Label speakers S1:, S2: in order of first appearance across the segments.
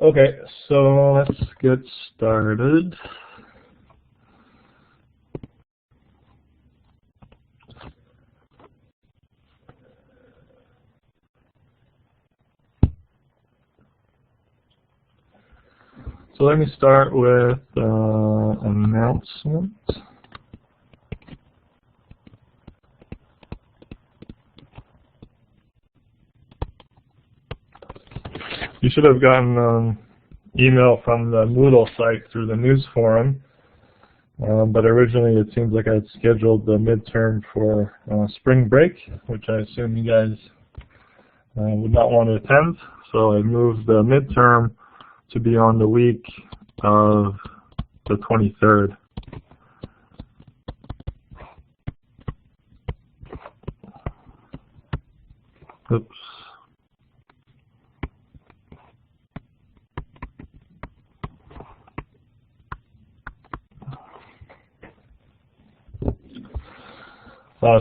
S1: Okay, so let's get started. So let me start with announcement. You should have gotten an email from the Moodle site through the news forum, but originally it seems like I had scheduled the midterm for spring break, which I assume you guys would not want to attend, so I moved the midterm to be on the week of the 23rd. Oops.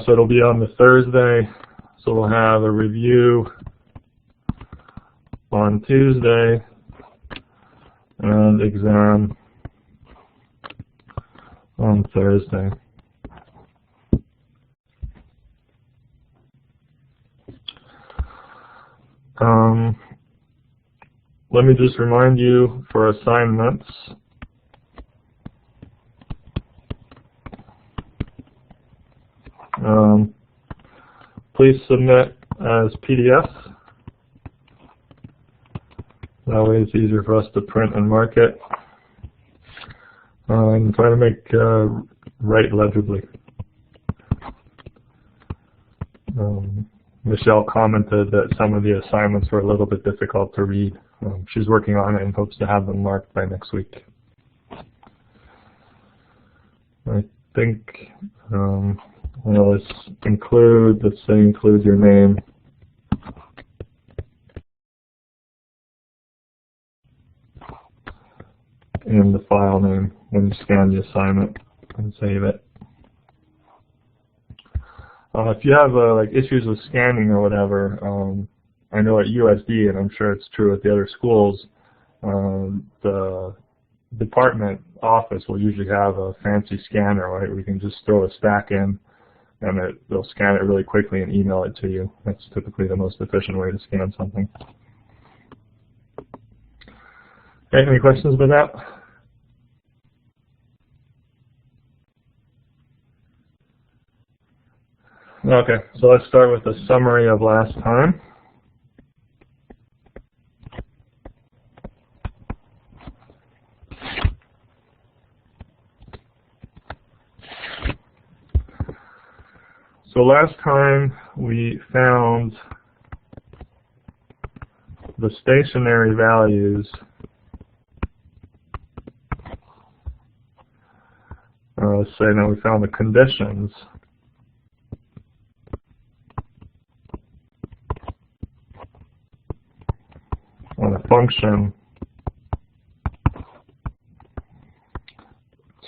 S1: So it'll be on the Thursday, so we'll have a review on Tuesday and exam on Thursday. Let me just remind you for assignments, please submit as PDFs. That way it's easier for us to print and mark it. And try to make write legibly. Michelle commented that some of the assignments were a little bit difficult to read. She's working on it and hopes to have them marked by next week. I think, let's say include your name. And the file name when you scan the assignment and save it. If you have like issues with scanning or whatever, I know at USD, and I'm sure it's true at the other schools, the department office will usually have a fancy scanner, right? Where you can just throw a stack in, and they'll scan it really quickly and email it to you. That's typically the most efficient way to scan something. Okay, any questions about that? Okay, so let's start with a summary of last time. So last time we found the stationary values let's say now we found the conditions on a function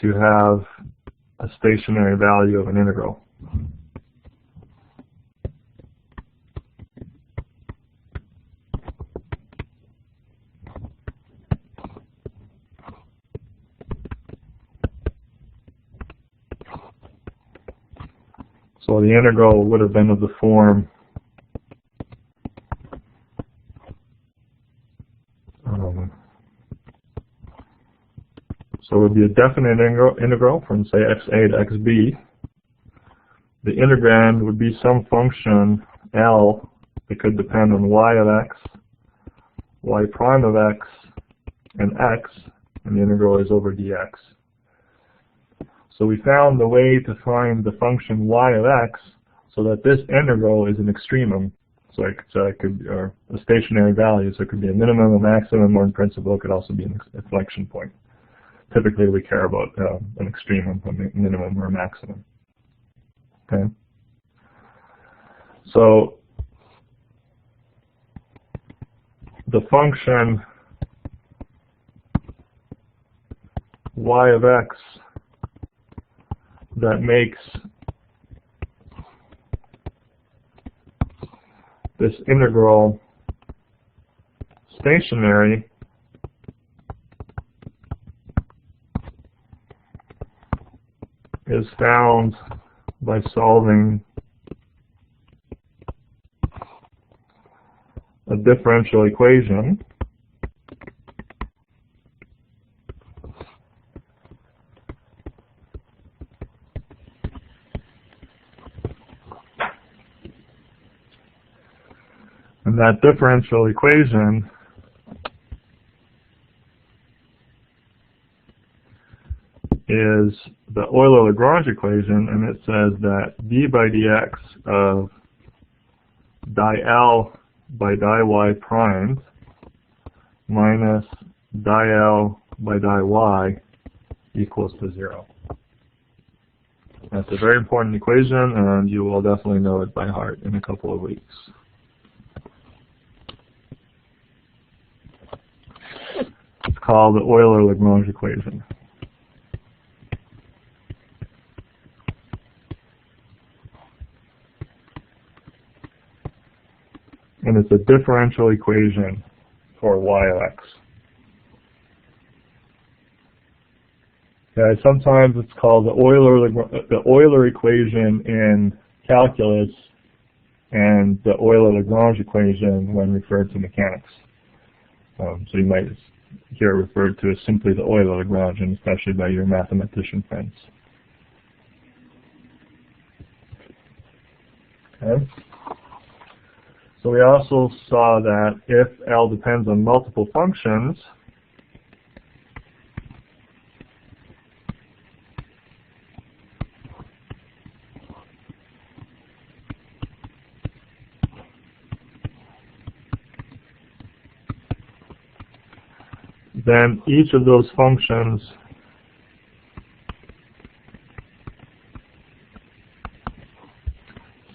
S1: to have a stationary value of an integral. So the integral would have been of the form so it would be a definite integral from, say, xa to xb. The integrand would be some function L that could depend on y of x, y prime of x, and x, and the integral is over dx. So we found the way to find the function y of x so that this integral is an extremum. So it could be a stationary value, so it could be a minimum, a maximum, or in principle it could also be an inflection point. Typically we care about an extremum, a minimum, or a maximum. Okay. So the function y of x that makes this integral stationary is found by solving a differential equation. And that differential equation is the Euler-Lagrange equation, and it says that d by dx of di L by di y primed minus di L by di y equals to 0. That's a very important equation, and you will definitely know it by heart in a couple of weeks. It's called the Euler-Lagrange equation. And it's a differential equation for y of x. Okay, sometimes it's called the Euler equation in calculus and the Euler-Lagrange equation when referred to mechanics. So you might hear it referred to as simply the Euler-Lagrange, and especially by your mathematician friends. Okay. So we also saw that if L depends on multiple functions, then each of those functions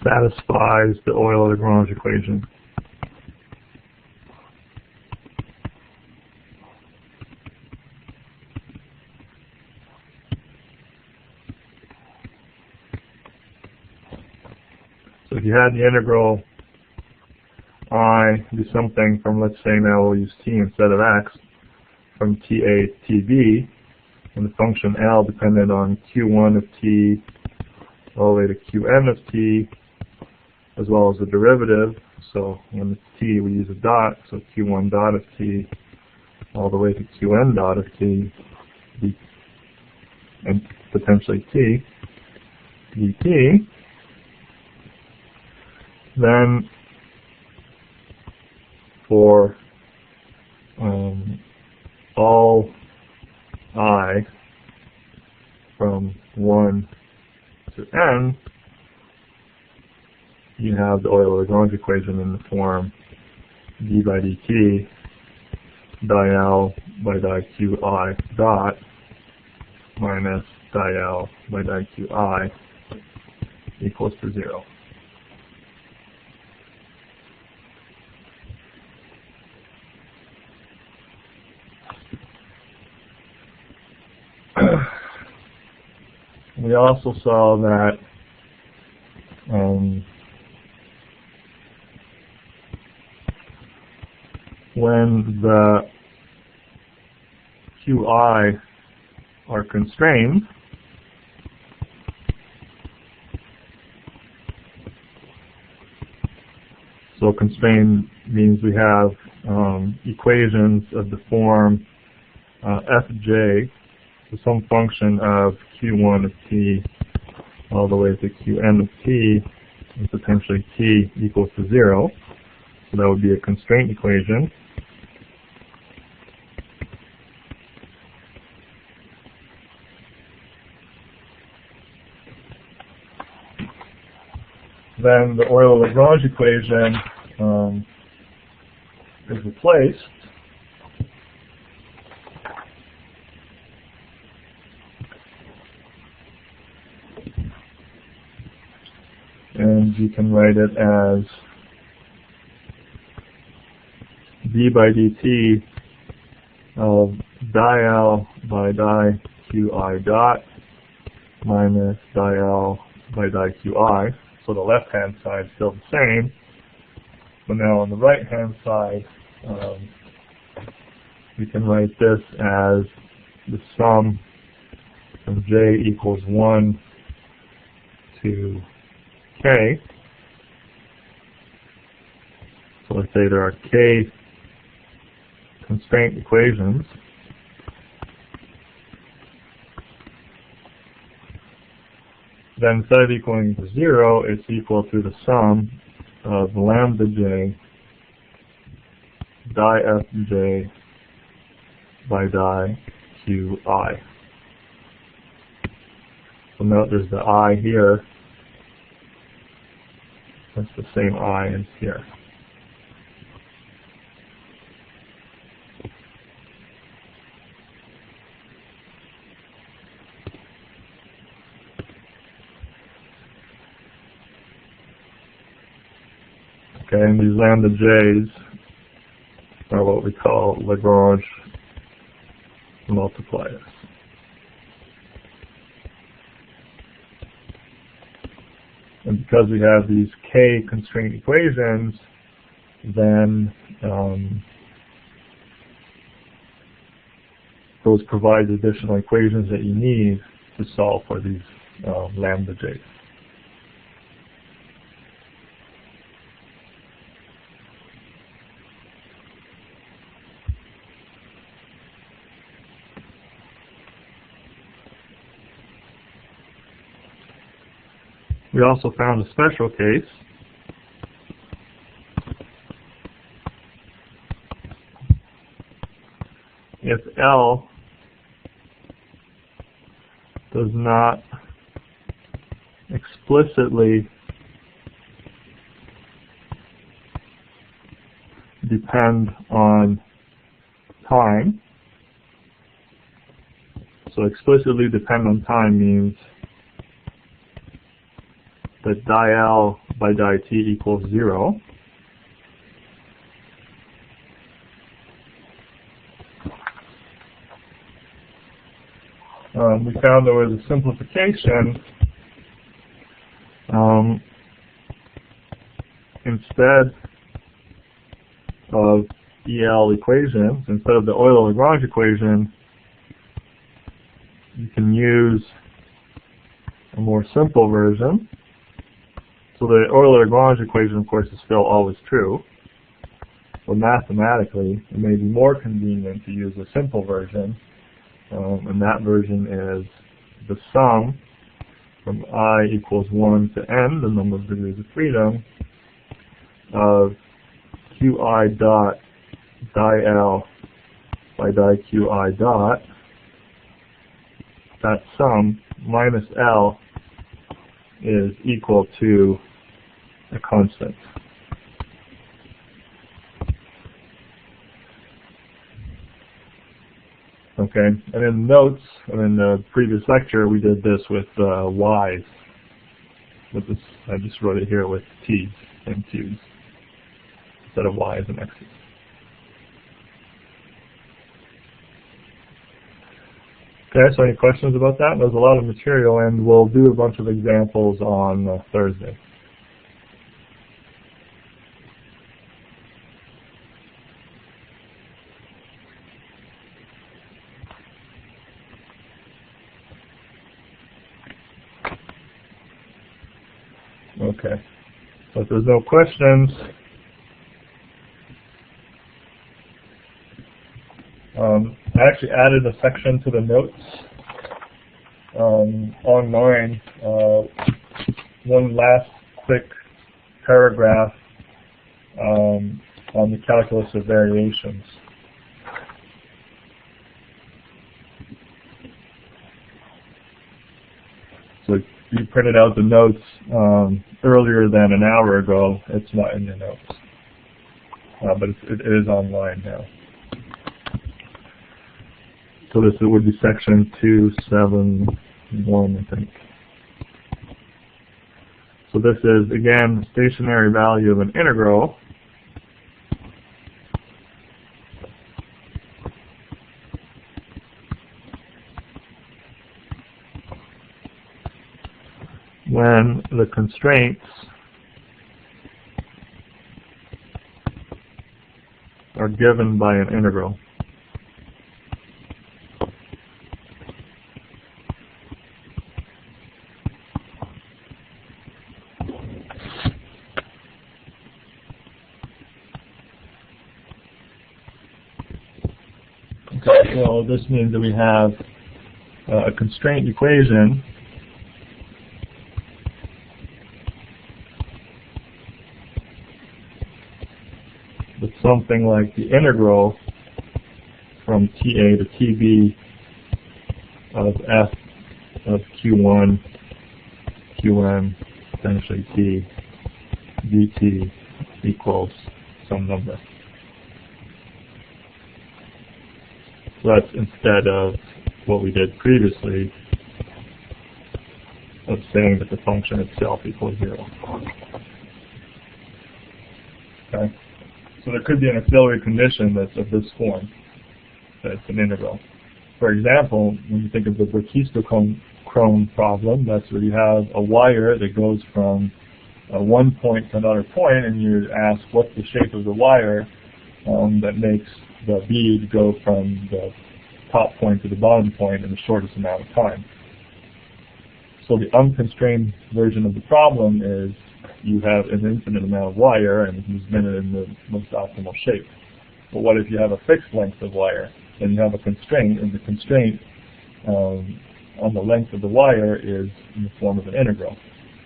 S1: satisfies the Euler-Lagrange equation. So if you had the integral I do something from, let's say now we'll use t instead of x, from ta to tb, and the function L depended on q1 of t all the way to qn of t, as well as the derivative. So when it's t, we use a dot, so q1 dot of t all the way to qn dot of t, and potentially t, dt. Then for all I from 1 to n, you have the Euler-Lagrange equation in the form d by dt di L by di qi dot minus di L by di qi equals to 0. We also saw that when the qi are constrained, so constrained means we have equations of the form fj, so some function of q1 of t all the way to qn of t, and potentially t equals to 0. So that would be a constraint equation. Then the Euler-Lagrange equation is replaced. And you can write it as d by dt of di L by di qi dot minus di L by di qi. So the left-hand side is still the same, but now on the right-hand side, we can write this as the sum from j equals 1 to k, so let's say there are k constraint equations, then instead of equaling to 0, it's equal to the sum of lambda j di fj by di qi. So note there's the I here. That's the same I as here. Okay, and these lambda j's are what we call Lagrange multipliers. And because we have these k constraint equations, then those provide additional equations that you need to solve for these lambda j's. We also found a special case if L does not explicitly depend on time. So explicitly depend on time means that di L by di t equals 0. We found there was a simplification. Instead of EL equations, instead of the Euler-Lagrange equation, you can use a more simple version. So the Euler-Lagrange equation, of course, is still always true. So mathematically, it may be more convenient to use a simple version. And that version is the sum from I equals 1 to n, the number of degrees of freedom, of qi dot di L by di qi dot, that sum minus L is equal to a constant. Okay, and in the notes, and in the previous lecture, we did this with y's. With this, I just wrote it here with t's and q's instead of y's and x's. Okay, so any questions about that? There's a lot of material, and we'll do a bunch of examples on Thursday. Okay, so if there's no questions, I actually added a section to the notes online, one last quick paragraph on the calculus of variations. So you printed out the notes earlier than an hour ago. It's not in your notes, but it is online now. So this would be section 271, I think. So this is, again, stationary value of an integral. When the constraints are given by an integral. Okay, so this means that we have a constraint equation with something like the integral from TA to TB of f of Q1, Qn, essentially T, dt equals some number. So that's instead of what we did previously of saying that the function itself equals 0. Okay? So there could be an auxiliary condition that's of this form, that's an integral. For example, when you think of the Briquesto-Crone problem, that's where you have a wire that goes from one point to another point, and you ask what's the shape of the wire that makes the bead go from the top point to the bottom point in the shortest amount of time. So the unconstrained version of the problem is you have an infinite amount of wire and you spin it in the most optimal shape. But what if you have a fixed length of wire and you have a constraint, and the constraint on the length of the wire is in the form of an integral?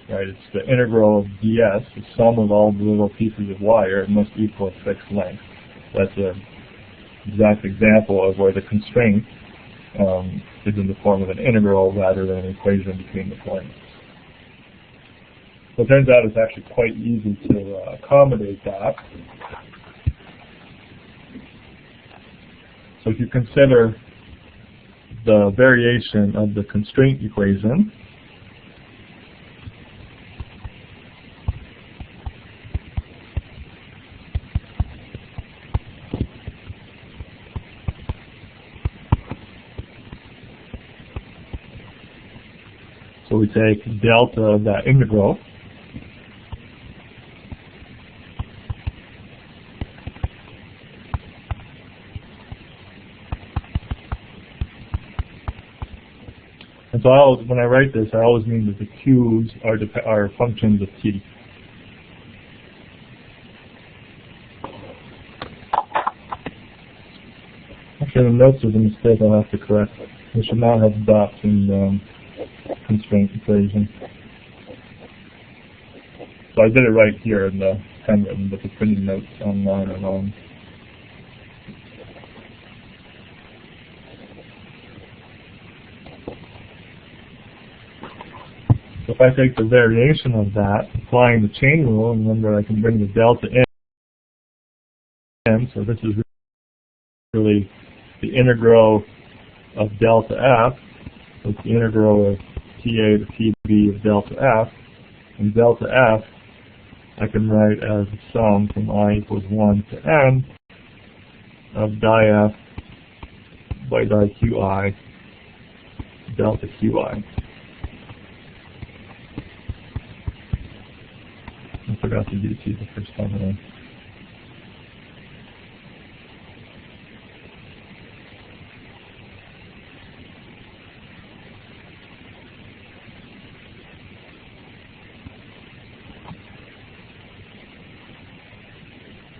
S1: Right? It's the integral of ds, the sum of all the little pieces of wire. It must equal a fixed length. That's an exact example of where the constraint is in the form of an integral rather than an equation between the points. So it turns out it's actually quite easy to accommodate that. So if you consider the variation of the constraint equation, so we take delta of that integral, and so when I write this, I always mean that the q's are functions of t. Actually, in the notes there's a mistake I'll have to correct. We should not have dots in the constraint equation. So I did it right here in the handwritten, but the printed notes online are wrong. So if I take the variation of that, applying the chain rule, remember I can bring the delta in, so this is really the integral of delta f, so it's the integral of TA to TB of delta f, and delta f I can write as a sum from I equals 1 to n of di f by di qi delta qi. I forgot to do T the first time around.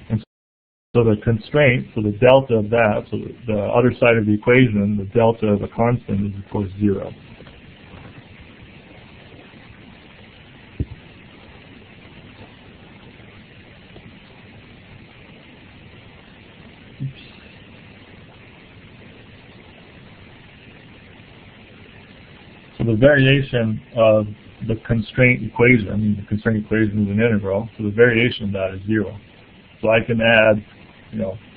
S1: And so the constraint, so the delta of that, so the other side of the equation, the delta of a constant is of course 0. So the variation of the constraint equation, I mean the constraint equation is an integral, so the variation of that is 0. So I can add,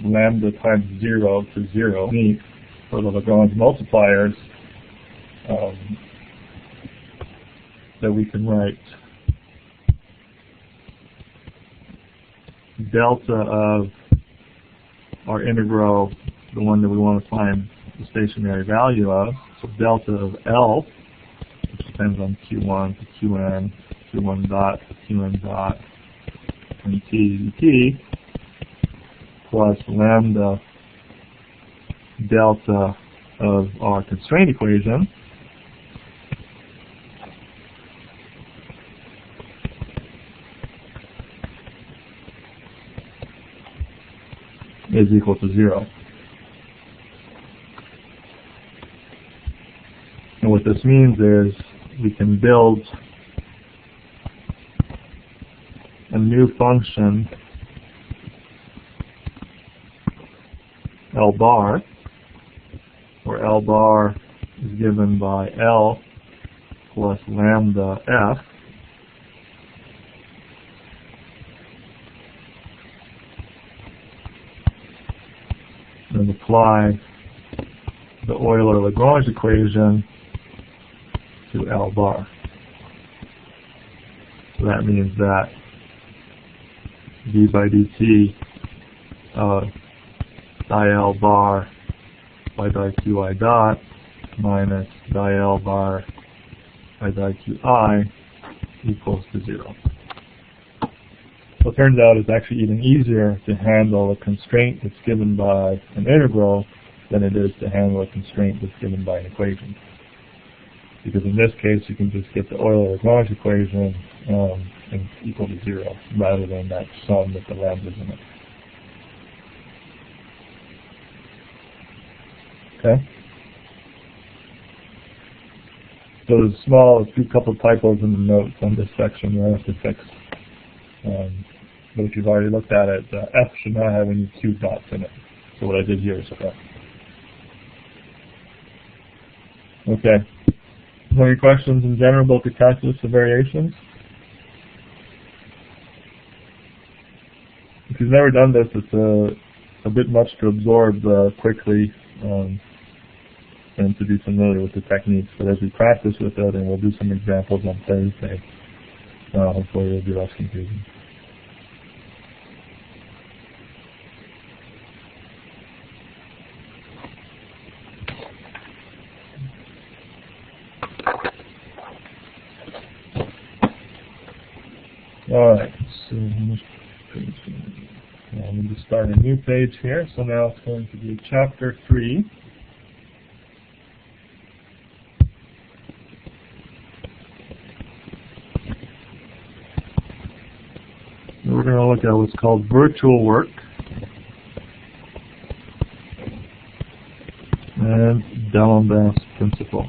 S1: lambda times 0 to 0 for the Lagrange multipliers that we can write delta of our integral, the one that we want to find the stationary value of, so delta of L, which depends on Q1 to Qn, Q1 dot to Qn dot, and T dt, plus lambda delta of our constraint equation, is equal to 0. And what this means is we can build a new function, L bar, where L bar is given by L plus lambda F, and apply the Euler-Lagrange equation to L bar. So that means that d by dt of di L bar by di qi dot minus di L bar by di qi equals to 0. So it turns out it's actually even easier to handle a constraint that's given by an integral than it is to handle a constraint that's given by an equation. Because in this case, you can just get the Euler-Lagrange equation and equal to 0, rather than that sum with the lambdas in it. Okay? So there's a couple typos in the notes on this section that I have to fix. But if you've already looked at it, F should not have any Q dots in it. So what I did here is correct. Okay. Any questions in general about the calculus of variations? If you've never done this, it's a bit much to absorb quickly and to be familiar with the techniques. But as we practice with it, and we'll do some examples on Thursday, hopefully it'll be less confusing. Alright, so I'm going to start a new page here. So now it's going to be chapter 3. We're going to look at what's called virtual work and D'Alembert principle.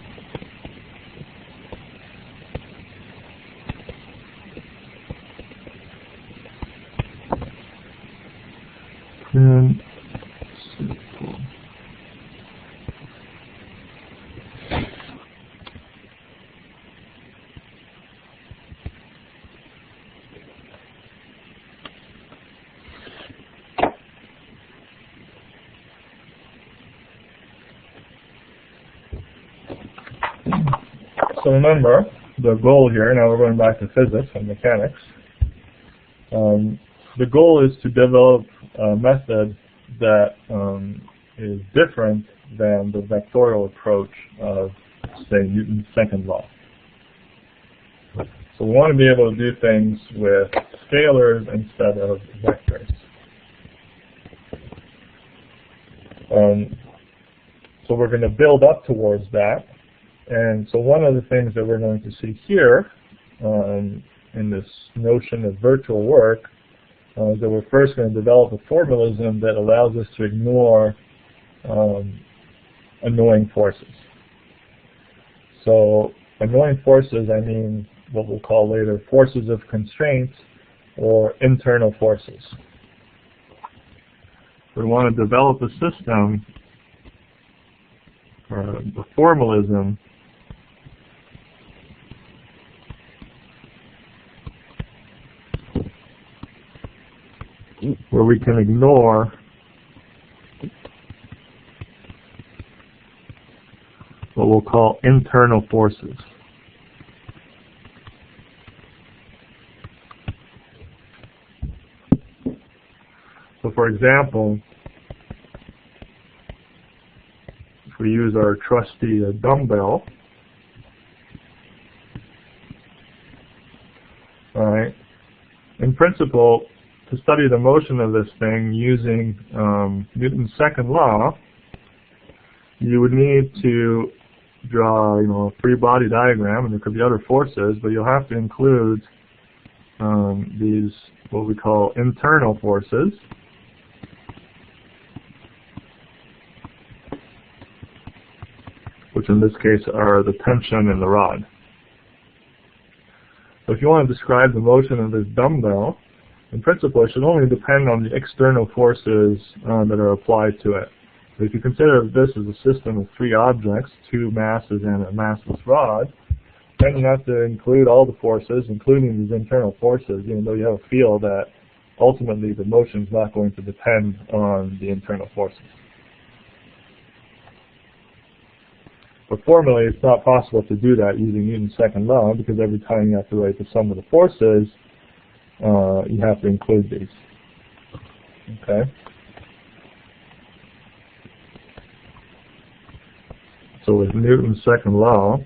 S1: So remember, the goal here, now we're going back to physics and mechanics, the goal is to develop a method that is different than the vectorial approach of, say, Newton's second law. So we want to be able to do things with scalars instead of vectors. So we're going to build up towards that. And so one of the things that we're going to see here in this notion of virtual work is that we're first going to develop a formalism that allows us to ignore annoying forces. So annoying forces, I mean what we'll call later forces of constraint or internal forces. We want to develop a system or a formalism where we can ignore what we'll call internal forces. So for example, if we use our trusty dumbbell, alright, in principle, to study the motion of this thing using Newton's second law, you would need to draw, a free body diagram, and there could be other forces, but you'll have to include these what we call internal forces, which in this case are the tension in the rod. So if you want to describe the motion of this dumbbell, in principle it should only depend on the external forces that are applied to it. So if you consider this as a system of three objects, two masses and a massless rod, then you have to include all the forces, including these internal forces, even though you have a feel that ultimately the motion is not going to depend on the internal forces. But formally, it's not possible to do that using Newton's second law, because every time you have to write the sum of the forces, you have to include these. Okay. So with Newton's second law,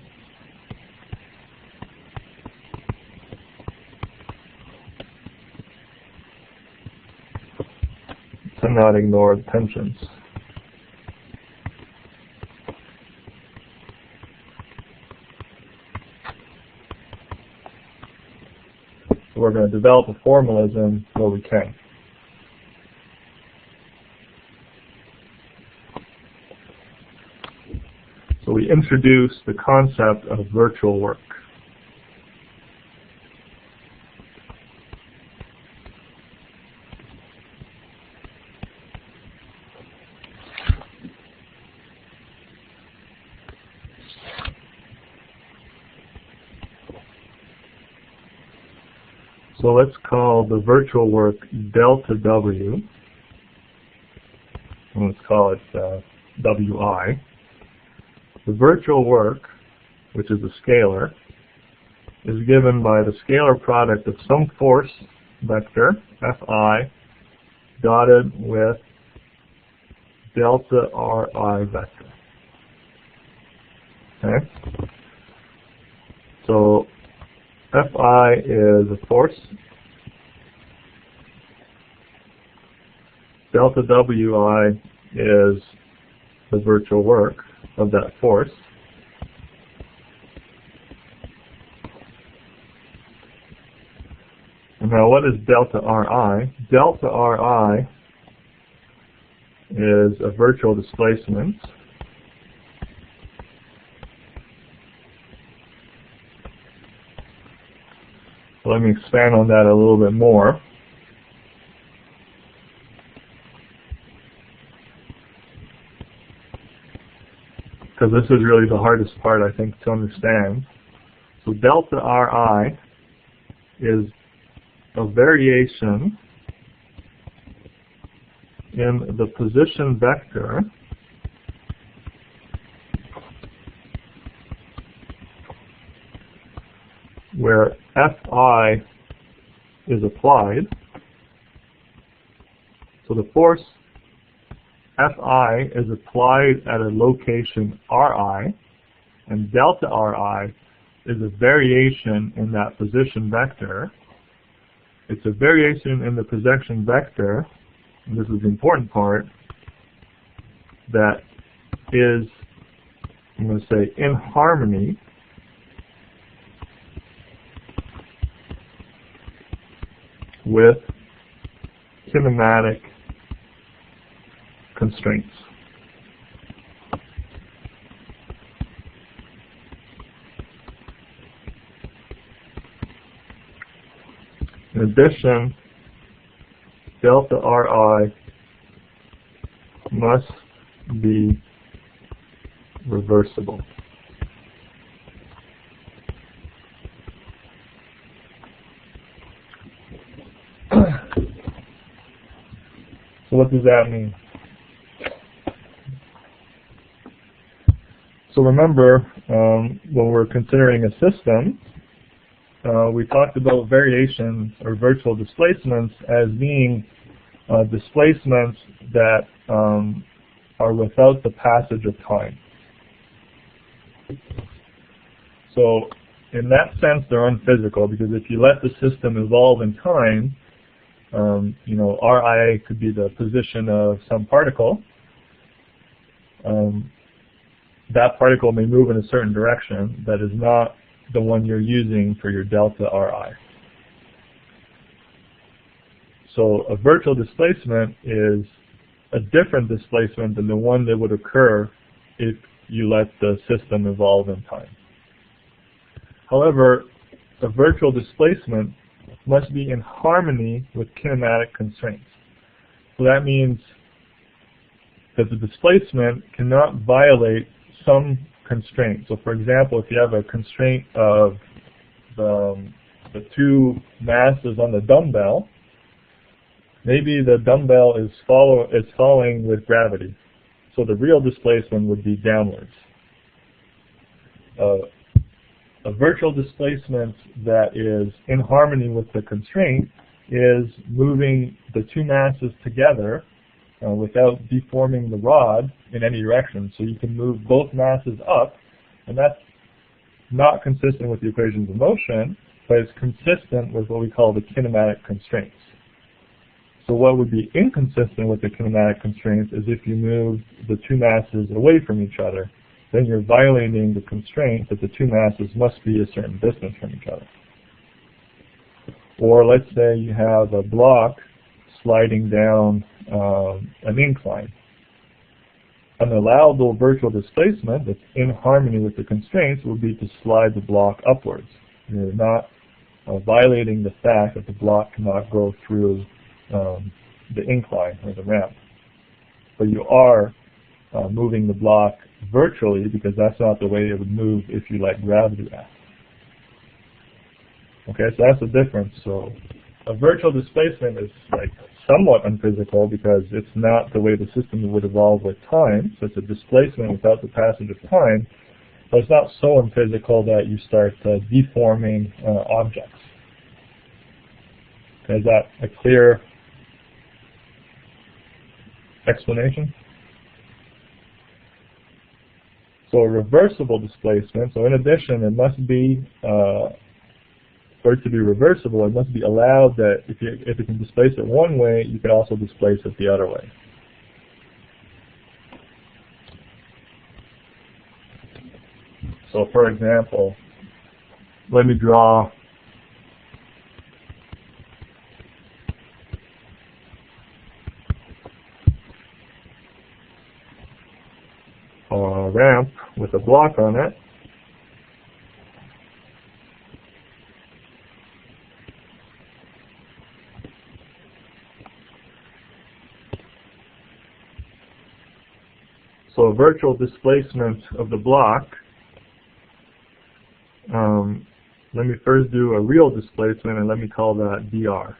S1: cannot ignore tensions. So we're going to develop a formalism where we can. So we introduce the concept of virtual work. So let's call the virtual work delta W, and let's call it Wi. The virtual work, which is a scalar, is given by the scalar product of some force vector, Fi, dotted with delta Ri vector. Okay? So Fi is a force. Delta Wi is the virtual work of that force. And now what is delta Ri? Delta Ri is a virtual displacement. So let me expand on that a little bit more. Because this is really the hardest part, I think, to understand. So delta Ri is a variation in the position vector where Fi is applied. So the force Fi is applied at a location Ri, and delta Ri is a variation in that position vector. It's a variation in the position vector, and this is the important part, that is, I'm going to say, in harmony with kinematic constraints. In addition, delta Ri must be reversible. So what does that mean? So remember, when we're considering a system, we talked about variations or virtual displacements as being displacements that are without the passage of time. So in that sense, they're unphysical, because if you let the system evolve in time, Ri could be the position of some particle. That particle may move in a certain direction that is not the one you're using for your delta Ri. So a virtual displacement is a different displacement than the one that would occur if you let the system evolve in time. However, a virtual displacement must be in harmony with kinematic constraints. So that means that the displacement cannot violate some constraint. So for example, if you have a constraint of the two masses on the dumbbell, maybe the dumbbell is falling with gravity. So the real displacement would be downwards. A virtual displacement that is in harmony with the constraint is moving the two masses together without deforming the rod in any direction. So you can move both masses up, and that's not consistent with the equations of motion, but it's consistent with what we call the kinematic constraints. So what would be inconsistent with the kinematic constraints is if you move the two masses away from each other. Then you're violating the constraint that the two masses must be a certain distance from each other. Or let's say you have a block sliding down an incline. An allowable virtual displacement that's in harmony with the constraints would be to slide the block upwards. You're not violating the fact that the block cannot go through the incline or the ramp. But you are moving the block virtually, because that's not the way it would move if you let gravity act. Okay, so that's the difference. So a virtual displacement is like somewhat unphysical because it's not the way the system would evolve with time. So it's a displacement without the passage of time, but it's not so unphysical that you start deforming objects. Okay, is that a clear explanation? So a reversible displacement, so in addition, it must be, for it to be reversible, it must be allowed that if you can displace it one way, you can also displace it the other way. So for example, let me draw a ramp with a block on it. So a virtual displacement of the block, let me first do a real displacement and let me call that dr.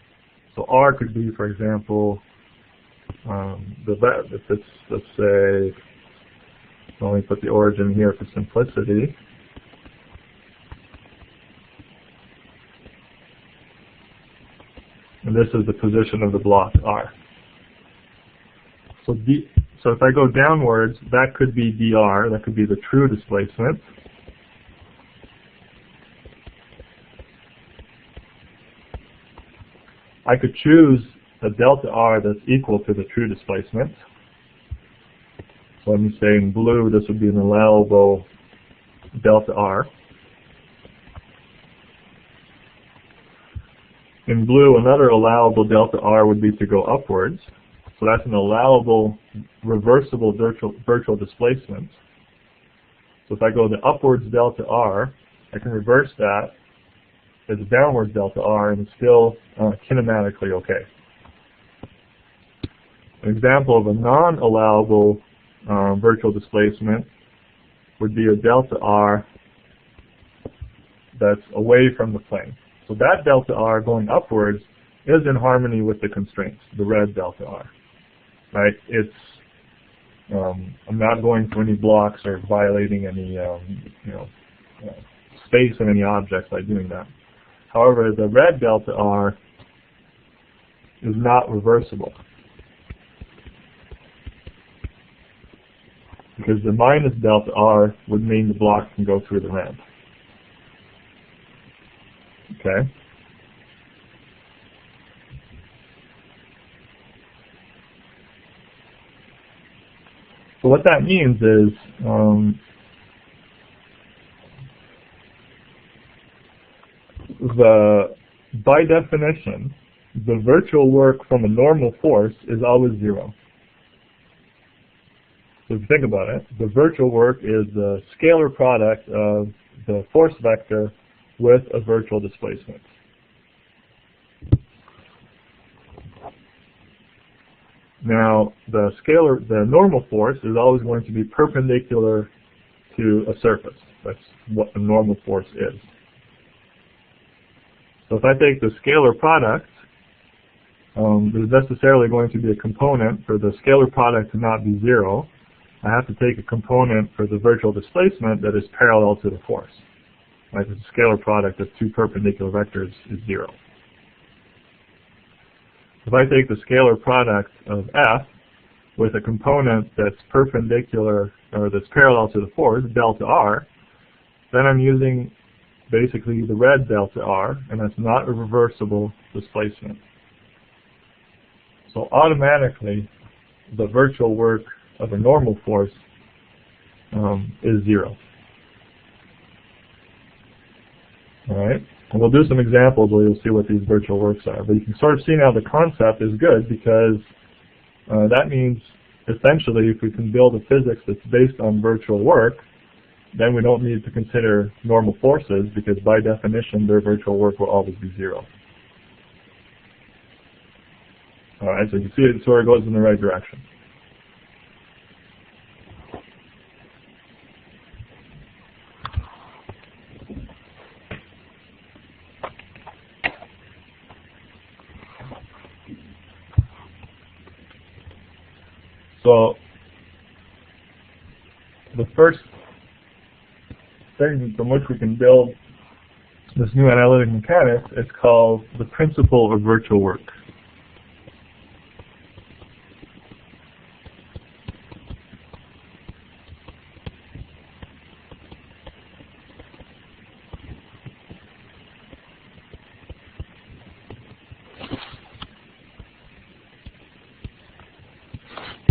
S1: So r could be, for example, if it's, let's say, let me put the origin here for simplicity. And this is the position of the block r. So if I go downwards, that could be dr, that could be the true displacement. I could choose a delta r that's equal to the true displacement. So let me say in blue, this would be an allowable delta r. In blue, another allowable delta r would be to go upwards. So that's an allowable reversible virtual displacement. So if I go the upwards delta r, I can reverse that as a downwards delta r, and it's still kinematically okay. An example of a non-allowable virtual displacement would be a delta r that's away from the plane. So that delta r going upwards is in harmony with the constraints, the red delta r. Right? It's I'm not going through any blocks or violating any space of any objects by doing that. However, the red delta r is not reversible, because the minus delta r would mean the block can go through the ramp. Okay? So what that means is by definition, the virtual work from a normal force is always zero. So if you think about it, the virtual work is the scalar product of the force vector with a virtual displacement. Now, the normal force is always going to be perpendicular to a surface. That's what the normal force is. So if I take the scalar product, there's necessarily going to be a component for the scalar product to not be zero. I have to take a component for the virtual displacement that is parallel to the force. Like the scalar product of two perpendicular vectors is zero. If I take the scalar product of F with a component that's perpendicular or that's parallel to the force, delta R, then I'm using basically the red delta R, and that's not a reversible displacement. So automatically, the virtual work of a normal force is zero. All right, and we'll do some examples where you'll see what these virtual works are. But you can sort of see now the concept is good because that means essentially if we can build a physics that's based on virtual work, then we don't need to consider normal forces because by definition their virtual work will always be zero. All right, so you can see it sort of goes in the right direction. So the first thing from which we can build this new analytic mechanics is called the principle of virtual work.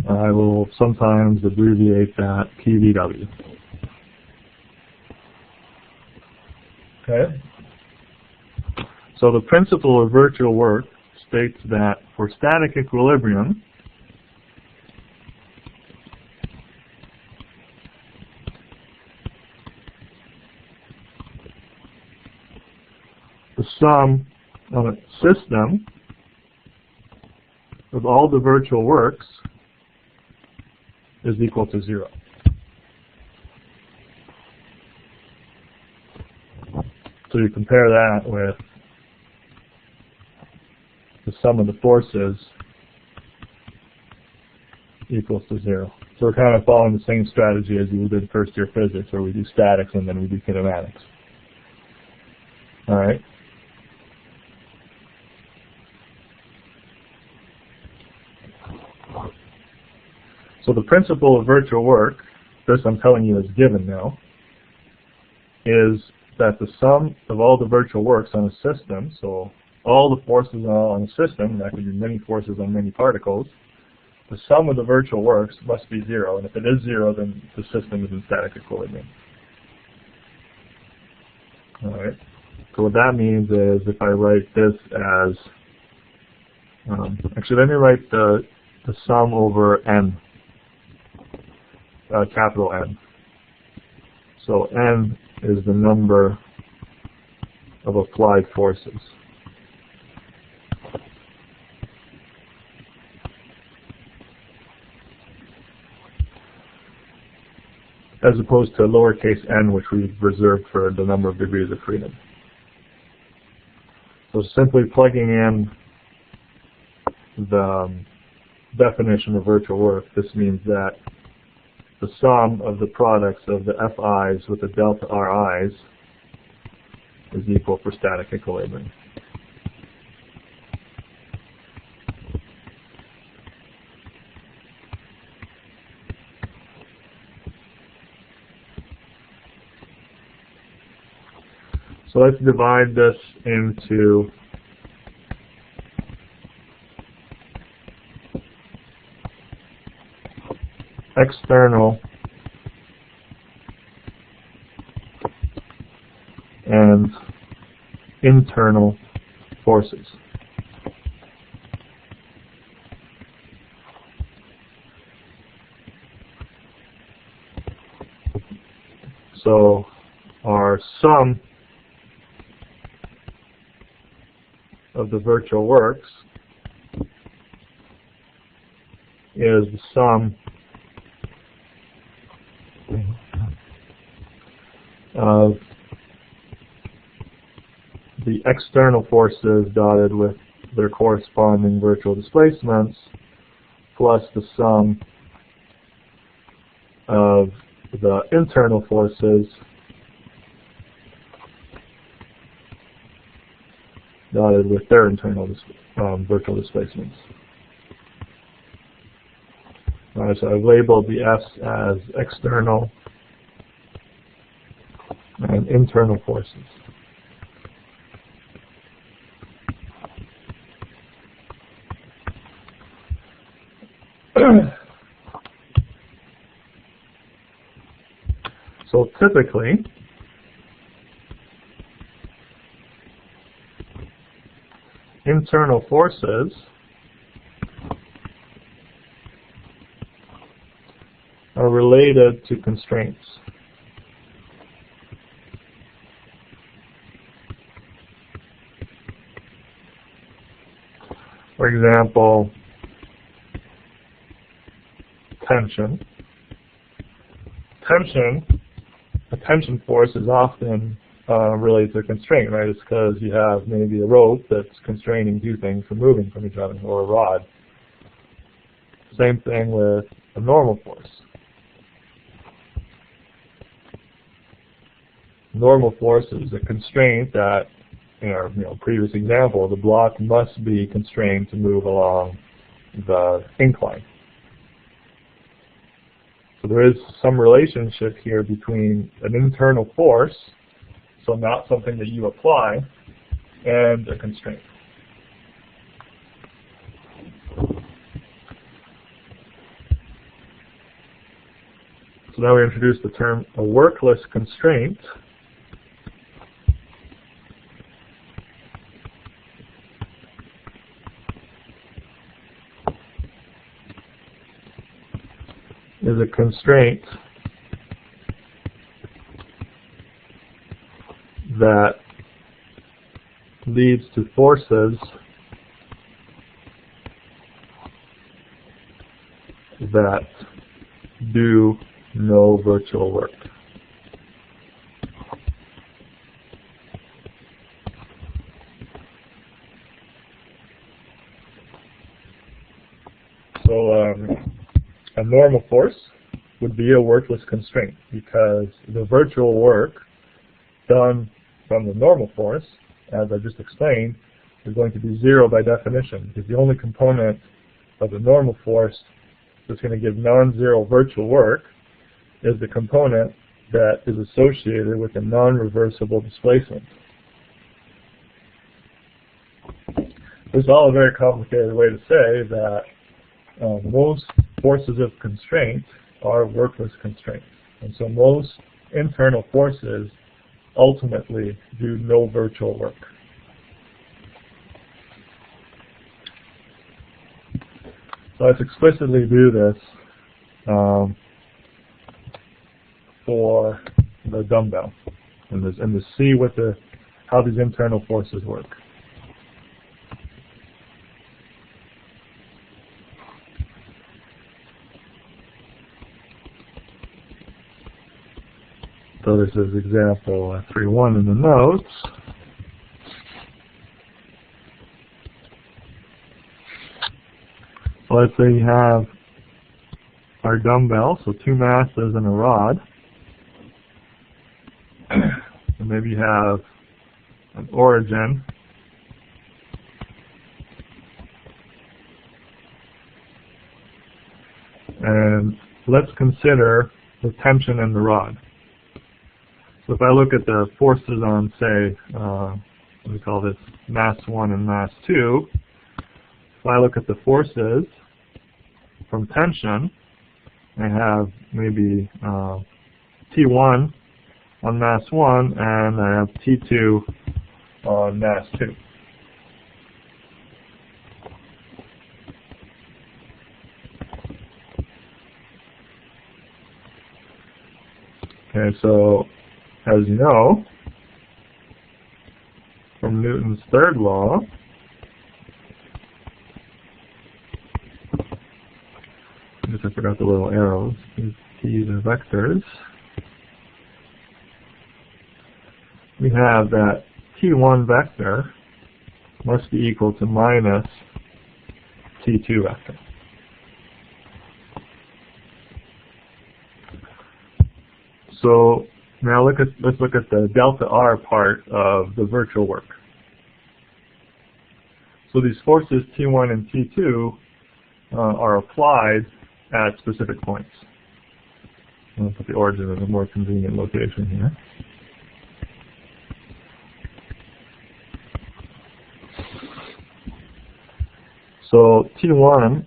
S1: I will sometimes abbreviate that PVW. Okay? So the principle of virtual work states that for static equilibrium, the sum of a system of all the virtual works is equal to zero. So you compare that with the sum of the forces equals to zero. So we're kind of following the same strategy as you did first year physics, where we do statics and then we do kinematics. All right. So the principle of virtual work, this I'm telling you is given now, is that the sum of all the virtual works on a system, so all the forces on a system, that could be many forces on many particles, the sum of the virtual works must be zero, and if it is zero, then the system is in static equilibrium. All right. So what that means is if I write this as, actually let me write the sum over n. Capital N. So N is the number of applied forces. As opposed to lowercase n, which we've reserved for the number of degrees of freedom. So simply plugging in the definition of virtual work, this means that the sum of the products of the Fi's with the delta Ri's is equal for static equilibrium. So let's divide this into external and internal forces. so our sum of the virtual works is the sum of the external forces dotted with their corresponding virtual displacements plus the sum of the internal forces dotted with their internal virtual displacements. Alright, so I've labeled the S as external and internal forces. So typically, internal forces are related to constraints. For example, tension. A tension force is often related to a constraint, right? It's because you have maybe a rope that's constraining two things from moving from each other, or a rod. Same thing with a normal force. Normal force is a constraint that, in our previous example, the block must be constrained to move along the incline. So there is some relationship here between an internal force, so not something that you apply, and a constraint. So now we introduce the term a workless constraint. Is a constraint that leads to forces that do no virtual work. So a normal force would be a workless constraint because the virtual work done from the normal force, as I just explained, is going to be zero by definition, because the only component of the normal force that's going to give non-zero virtual work is the component that is associated with a non-reversible displacement. This is all a very complicated way to say that most forces of constraint are workless constraints. And so most internal forces ultimately do no virtual work. So let's explicitly do this for the dumbbell and to see how these internal forces work. So this is example 3.1 in the notes. So let's say you have our dumbbell, so two masses and a rod. And maybe you have an origin. And let's consider the tension in the rod. So if I look at the forces on, say, what do we call this, mass 1 and mass 2, if I look at the forces from tension, I have maybe T1 on mass 1 and I have T2 on mass 2. Okay, so as you know, from Newton's third law, I guess I forgot the little arrows. These are vectors. We have that T1 vector must be equal to minus T2 vector. So now let's look at the delta R part of the virtual work. So these forces T1 and T2 are applied at specific points. I'll put the origin in a more convenient location here. So T1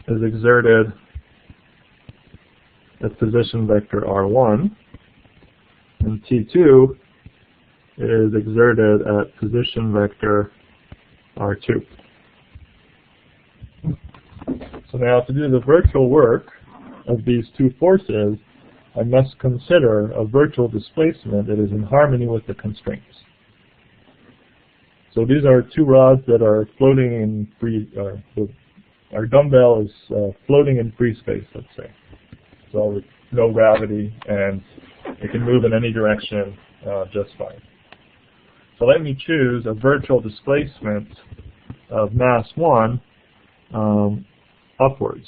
S1: is exerted at position vector R1, and T2 is exerted at position vector R2. So now to do the virtual work of these two forces, I must consider a virtual displacement that is in harmony with the constraints. So these are two rods that are floating in free, our dumbbell is floating in free space, let's say. So with no gravity, and it can move in any direction just fine. So let me choose a virtual displacement of mass 1 upwards.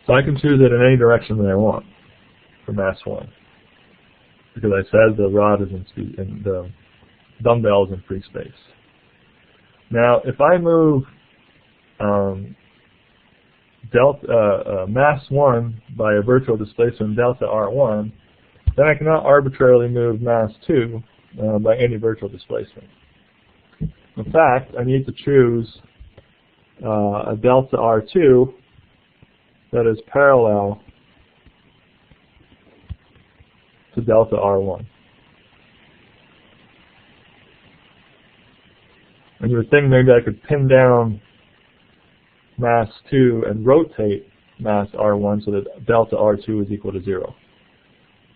S1: So I can choose it in any direction that I want for mass 1, because I said the rod is in the dumbbell is in free space. Now, if I move mass 1 by a virtual displacement delta R1, then I cannot arbitrarily move mass 2 by any virtual displacement. In fact, I need to choose a delta R2 that is parallel to delta R1. And you would think maybe I could pin down mass 2 and rotate mass R1 so that delta R2 is equal to 0.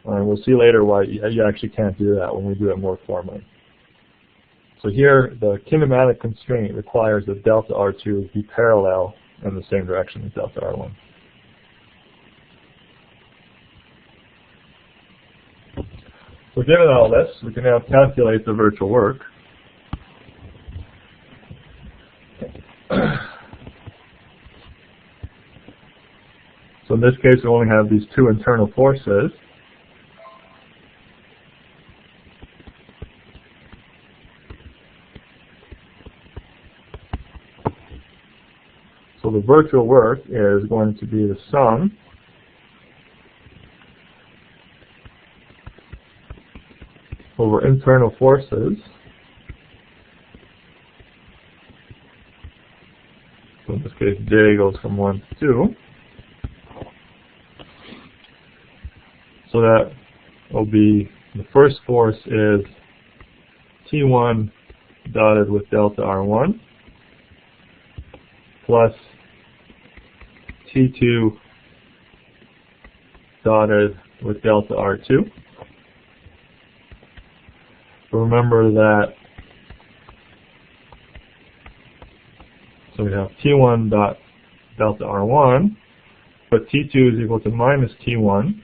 S1: And we'll see later why you actually can't do that when we do it more formally. So here, the kinematic constraint requires that delta R2 be parallel in the same direction as delta R1. So given all this, we can now calculate the virtual work. So in this case, we only have these two internal forces. So the virtual work is going to be the sum over internal forces. So in this case, J goes from 1 to 2. So that will be, the first force is T1 dotted with delta R1 plus T2 dotted with delta R2. Remember that, so we have T1 dot delta R1, but T2 is equal to minus T1,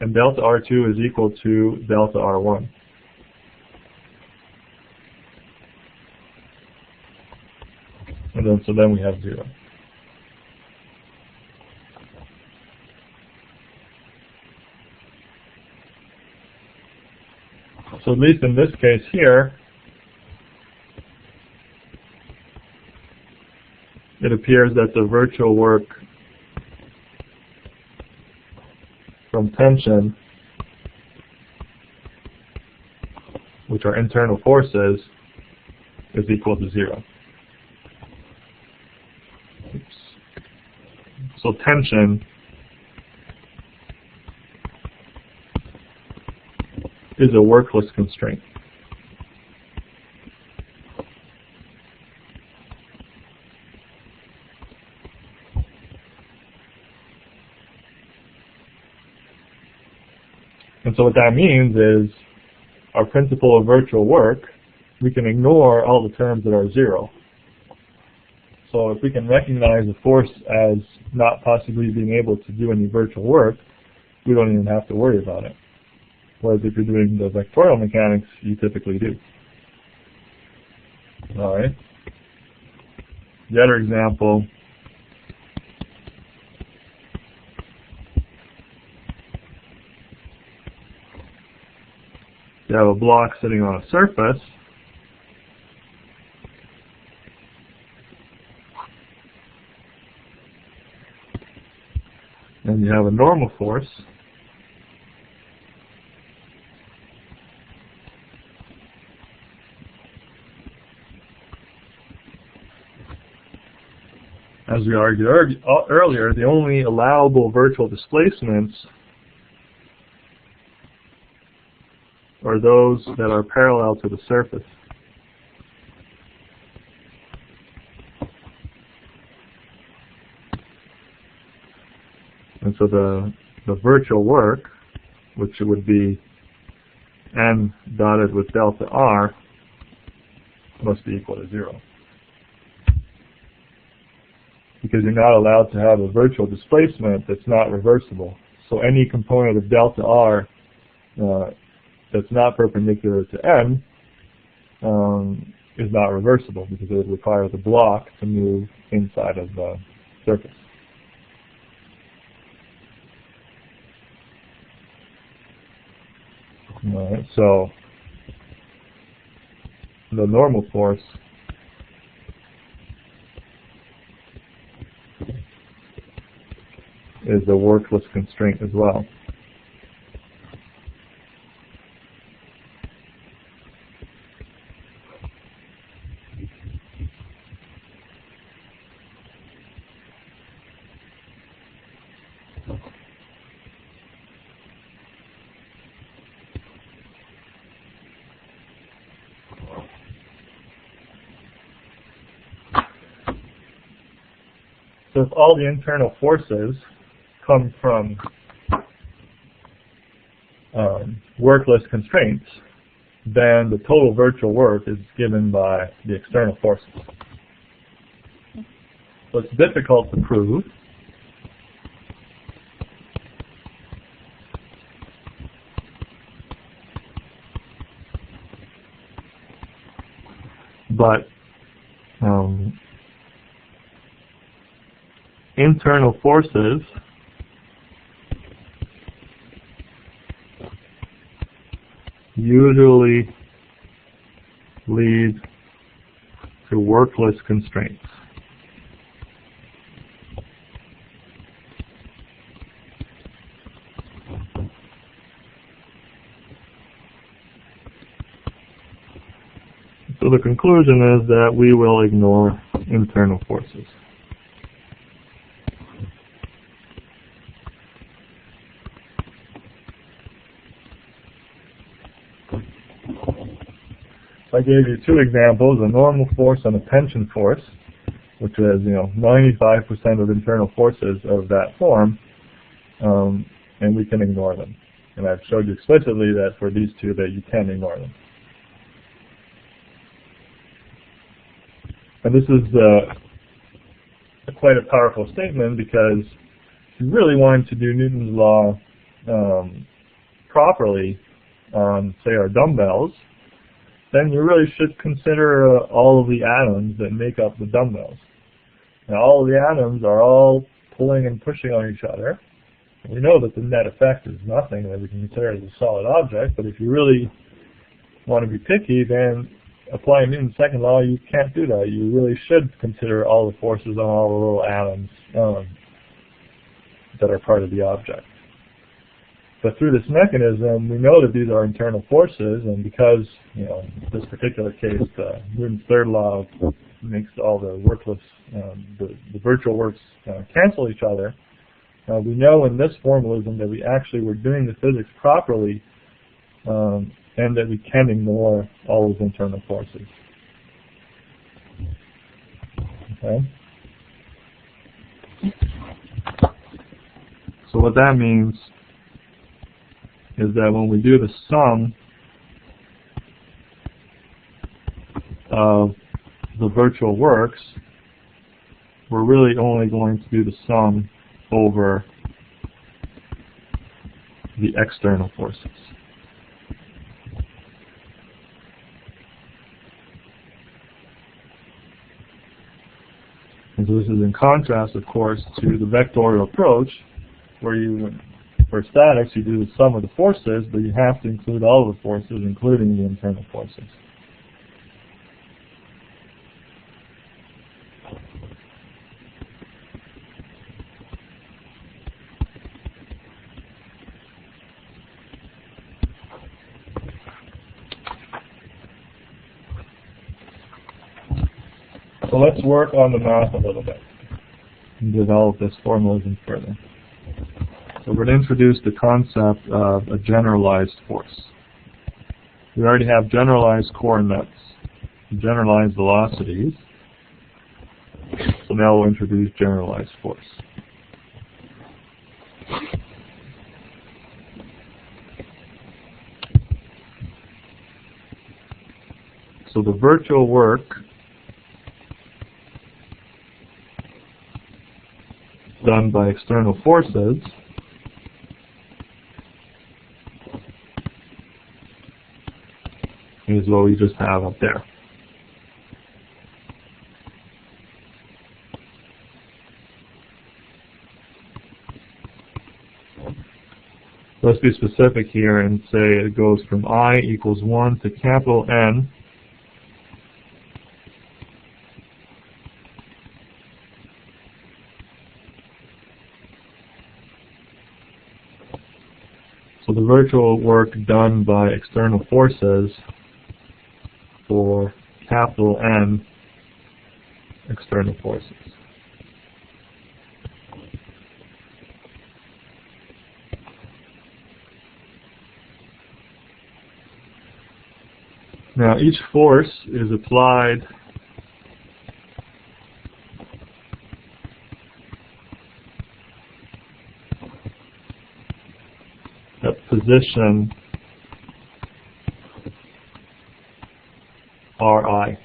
S1: and delta R2 is equal to delta R1. And then we have 0. So at least in this case here, it appears that the virtual work from tension, which are internal forces, is equal to 0. Oops. So tension is a workless constraint. And so what that means is our principle of virtual work, we can ignore all the terms that are zero. So if we can recognize a force as not possibly being able to do any virtual work, we don't even have to worry about it. Whereas if you're doing the vectorial mechanics, you typically do. Alright. The other example, you have a block sitting on a surface, and you have a normal force, as we argued earlier, the only allowable virtual displacements are those that are parallel to the surface. And so the virtual work, which would be n dotted with delta r, must be equal to 0. Because you're not allowed to have a virtual displacement that's not reversible. So any component of delta r that's not perpendicular to n is not reversible, because it would require the block to move inside of the surface. Alright, so the normal force is a workless constraint as well. So if all the internal forces come from workless constraints, then the total virtual work is given by the external forces. So it's difficult to prove, but internal forces usually lead to workless constraints. So the conclusion is that we will ignore internal forces. I gave you two examples, a normal force and a tension force, which is 95% of internal forces of that form, and we can ignore them. And I've showed you explicitly that for these two that you can ignore them. And this is quite a powerful statement, because if you really wanted to do Newton's law properly on, say, our dumbbells, then you really should consider all of the atoms that make up the dumbbells. Now, all of the atoms are all pulling and pushing on each other. We know that the net effect is nothing that we can consider as a solid object, but if you really want to be picky, then applying Newton's second law, you can't do that. You really should consider all the forces on all the little atoms that are part of the object. But through this mechanism, we know that these are internal forces, and because, in this particular case, Newton's third law makes all the workless, the virtual works cancel each other, we know in this formalism that we actually were doing the physics properly, and that we can ignore all those internal forces. Okay? So what that means is that when we do the sum of the virtual works, we're really only going to do the sum over the external forces. And so this is in contrast, of course, to the vectorial approach, where for statics, you do the sum of the forces, but you have to include all of the forces, including the internal forces. So let's work on the math a little bit and develop this formalism further. So we're going to introduce the concept of a generalized force. We already have generalized coordinates, generalized velocities. So now we'll introduce generalized force. So the virtual work done by external forces is what we just have up there. Let's be specific here and say it goes from I equals 1 to capital N So the virtual work done by external forces for capital N external forces. Now each force is applied at position Ri.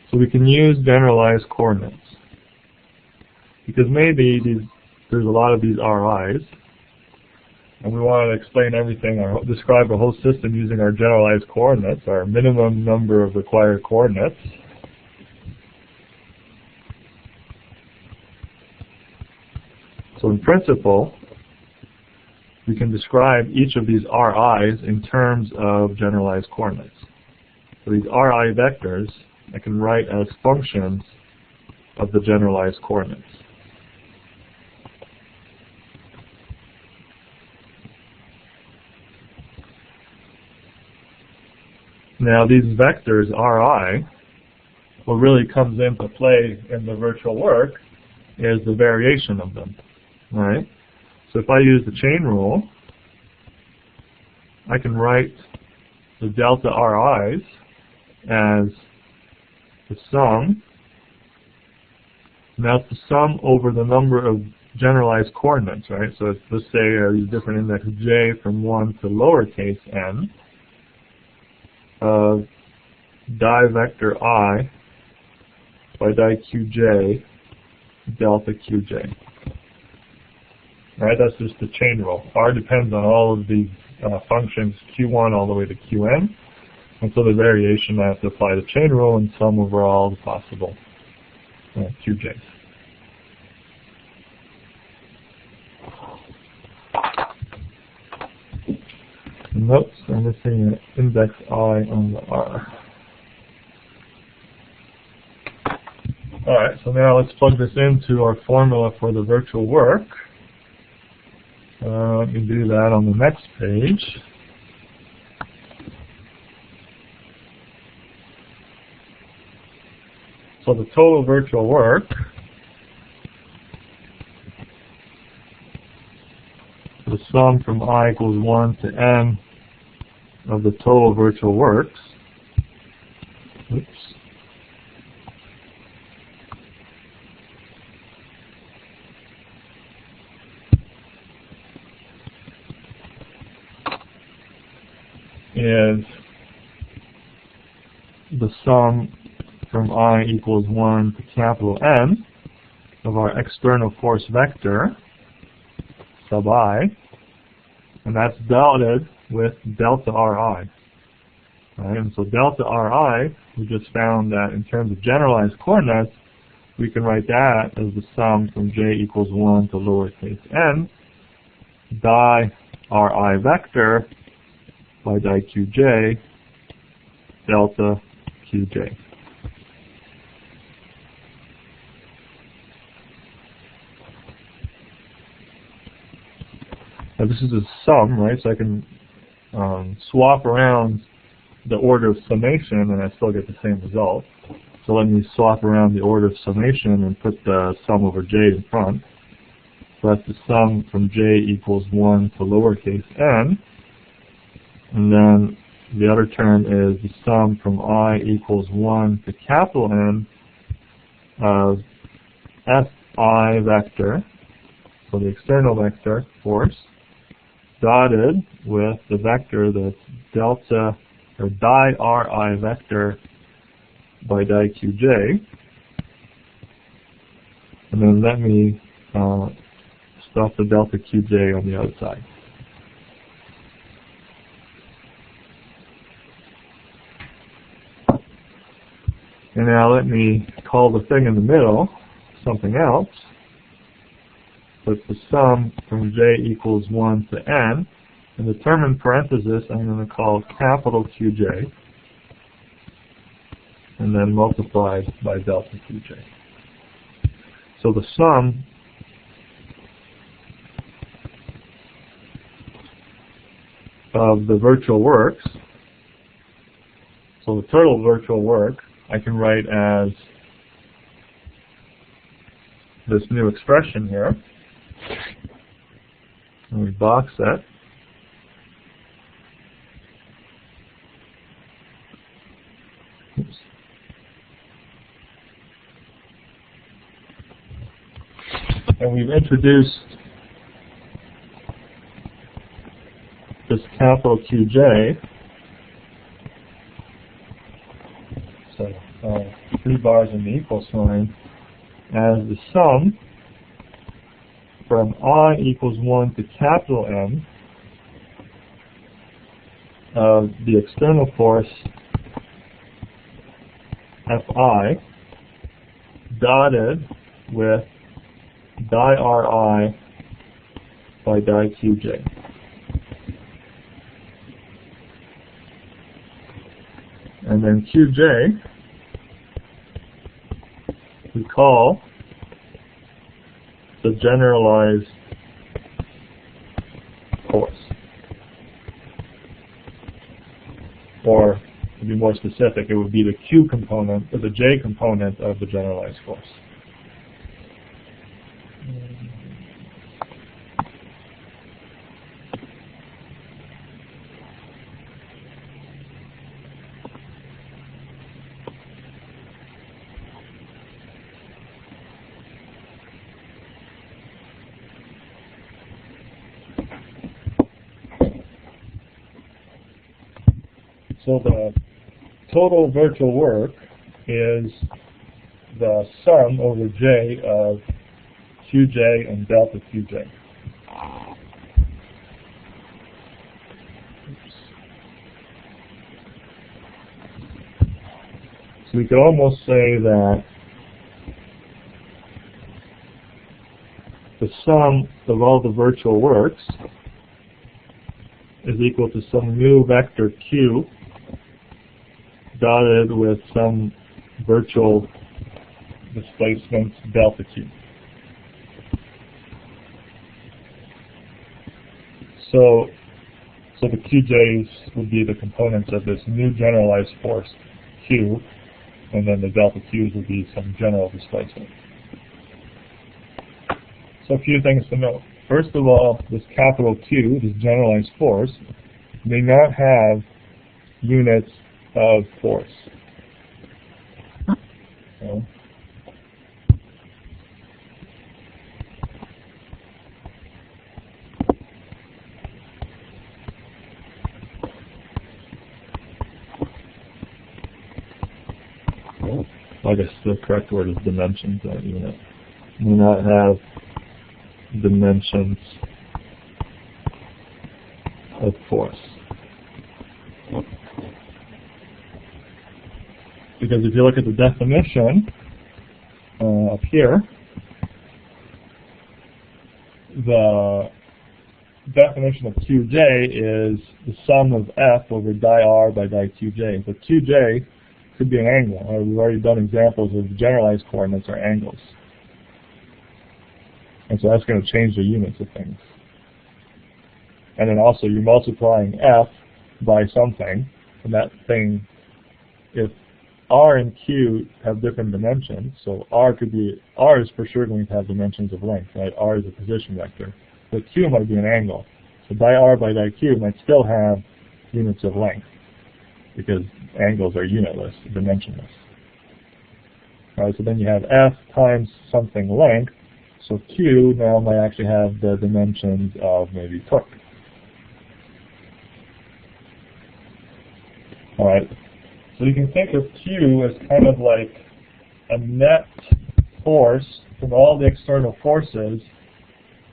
S1: So we can use generalized coordinates because maybe there's a lot of these Ri's and we want to explain everything or describe a whole system using our generalized coordinates, our minimum number of required coordinates. So in principle, we can describe each of these Ri's in terms of generalized coordinates. So these Ri vectors I can write as functions of the generalized coordinates. Now these vectors Ri, what really comes into play in the virtual work is the variation of them. Right? So if I use the chain rule, I can write the delta Ri's as the sum. Now it's the sum over the number of generalized coordinates, right? So let's say I use different index j from 1 to lowercase n of die vector I by die qj delta qj. Right, that's just the chain rule. R depends on all of these functions q1 all the way to qn, and so the variation I have to apply the chain rule and sum over all the possible qj's. Nope, so I'm missing an index I on the R. Alright, so now let's plug this into our formula for the virtual work. Let me do that on the next page. So the total virtual work the sum from I equals 1 to n of the total virtual works. Oops. is the sum from I equals 1 to capital N of our external force vector, sub I, and that's dotted with delta Ri. Right? And so delta Ri, we just found that in terms of generalized coordinates, we can write that as the sum from j equals 1 to lowercase n, di Ri vector by di Qj, delta Qj. Now this is a sum, right? So I can swap around the order of summation and I still get the same result. So let me swap around the order of summation and put the sum over j in front. So that's the sum from j equals 1 to lowercase n. And then the other term is the sum from I equals 1 to capital N of Fi vector, so the external vector force, dotted with the vector that's delta or di Ri vector by di Qj. And then let me stuff the delta Qj on the outside. And now let me call the thing in the middle something else. So it's the sum from j equals 1 to n. And the term in parenthesis I'm going to call capital Qj. And then multiplied by delta Qj. So the sum of the virtual works, so the total virtual work, I can write as this new expression here. And we box that. Oops. And we've introduced this capital Qj. So 3 bars in the equal sign as the sum from I equals 1 to capital N of the external force Fi dotted with di Ri by di Qj. And then Qj we call the generalized force. Or to be more specific, it would be the Q component, or the J component of the generalized force. So the total virtual work is the sum over J of Qj and delta Qj. So we could almost say that the sum of all the virtual works is equal to some new vector Q dotted with some virtual displacement delta Q. So the Qj's would be the components of this new generalized force Q, and then the delta Q's would be some general displacement. So a few things to note. First of all, this capital Q, this generalized force, may not have units of force. Okay. I guess the correct word is dimensions of a unit. May not have dimensions of force. Because if you look at the definition up here, the definition of Qj is the sum of F over di R by di Qj. But Qj could be an angle. We've already done examples of generalized coordinates or angles. And so that's going to change the units of things. And then also you're multiplying F by something, and that thing, if R and Q have different dimensions, so R is for sure going to have dimensions of length, right? R is a position vector. But Q might be an angle. So di R by di Q might still have units of length, because angles are unitless, dimensionless. Alright, so then you have F times something length, so Q now might actually have the dimensions of maybe torque. Alright, so you can think of Q as kind of like a net force from all the external forces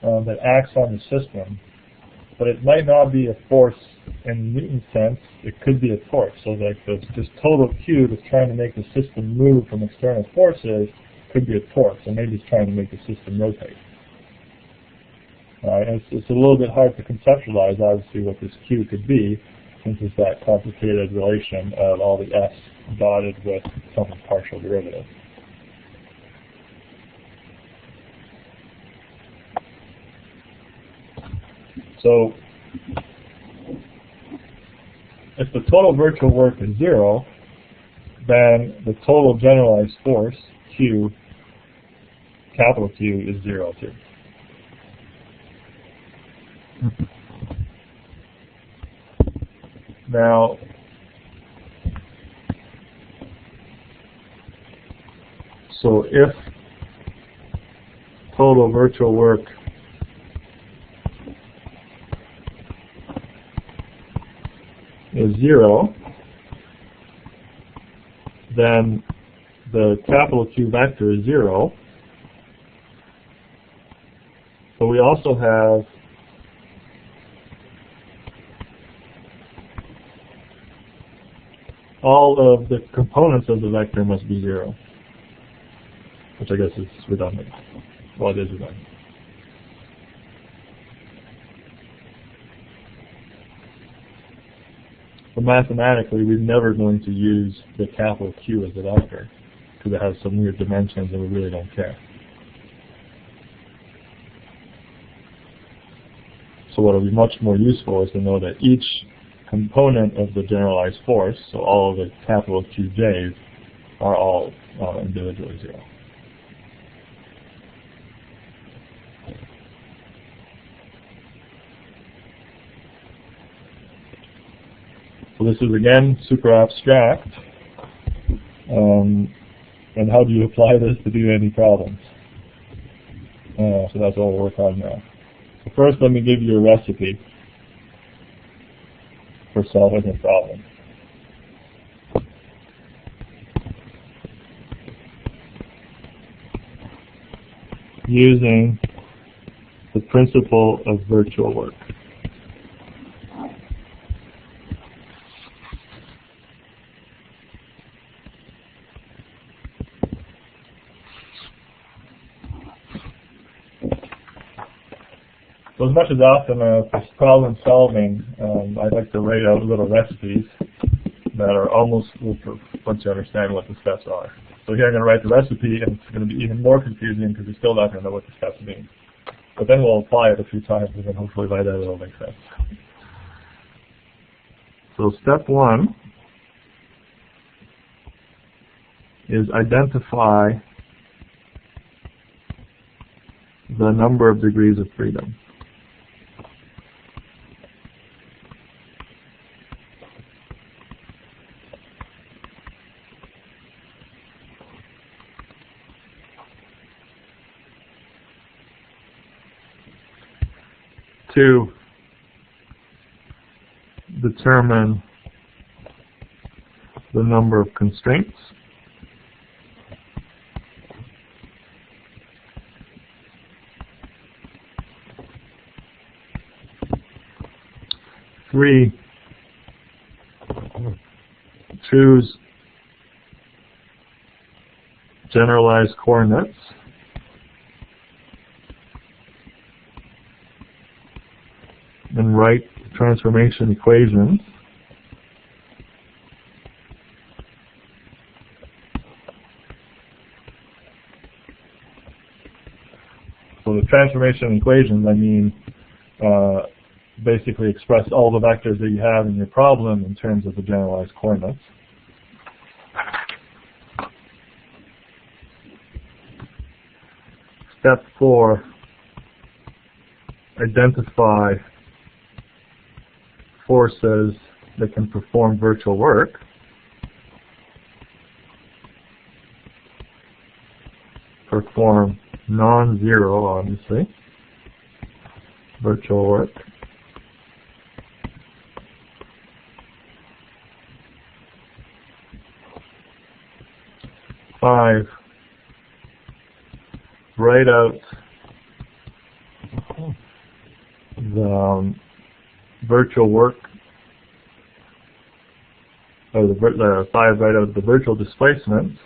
S1: that acts on the system. But it might not be a force in Newton's sense, it could be a torque. So like this total Q that's trying to make the system move from external forces could be a torque, so maybe it's trying to make the system rotate. And it's a little bit hard to conceptualize, obviously, what this Q could be, since it's that complicated relation of all the S dotted with some partial derivative. So, if the total virtual work is 0, then the total generalized force, Q, capital Q, is 0 too. Now, so if total virtual work is 0, then the capital Q vector is 0. But we also have all of the components of the vector must be 0, which I guess is redundant. Well, it is redundant. But mathematically, we're never going to use the capital Q as a vector, because it has some weird dimensions and we really don't care. So what will be much more useful is to know that each component of the generalized force, so all of the capital Qj's, are all individually 0. So this is again super abstract. And how do you apply this to do any problems? So that's what we'll work on now. So first, let me give you a recipe for solving a problem. Using the principle of virtual work. So as much as often as problem solving, I'd like to write out little recipes that are almost foolproof once you understand what the steps are. So here I'm going to write the recipe, and it's going to be even more confusing because you're still not going to know what the steps mean. But then we'll apply it a few times, and then hopefully by that it'll make sense. So step 1 is identify the number of degrees of freedom. To determine the number of constraints. 3, choose generalized coordinates. And write transformation equations. So the transformation equations, I mean, basically express all the vectors that you have in your problem in terms of the generalized coordinates. Step 4, identify forces that can perform virtual work. Perform non-zero, obviously, virtual work. Five, write out the virtual work, or the 5, write out the virtual displacement.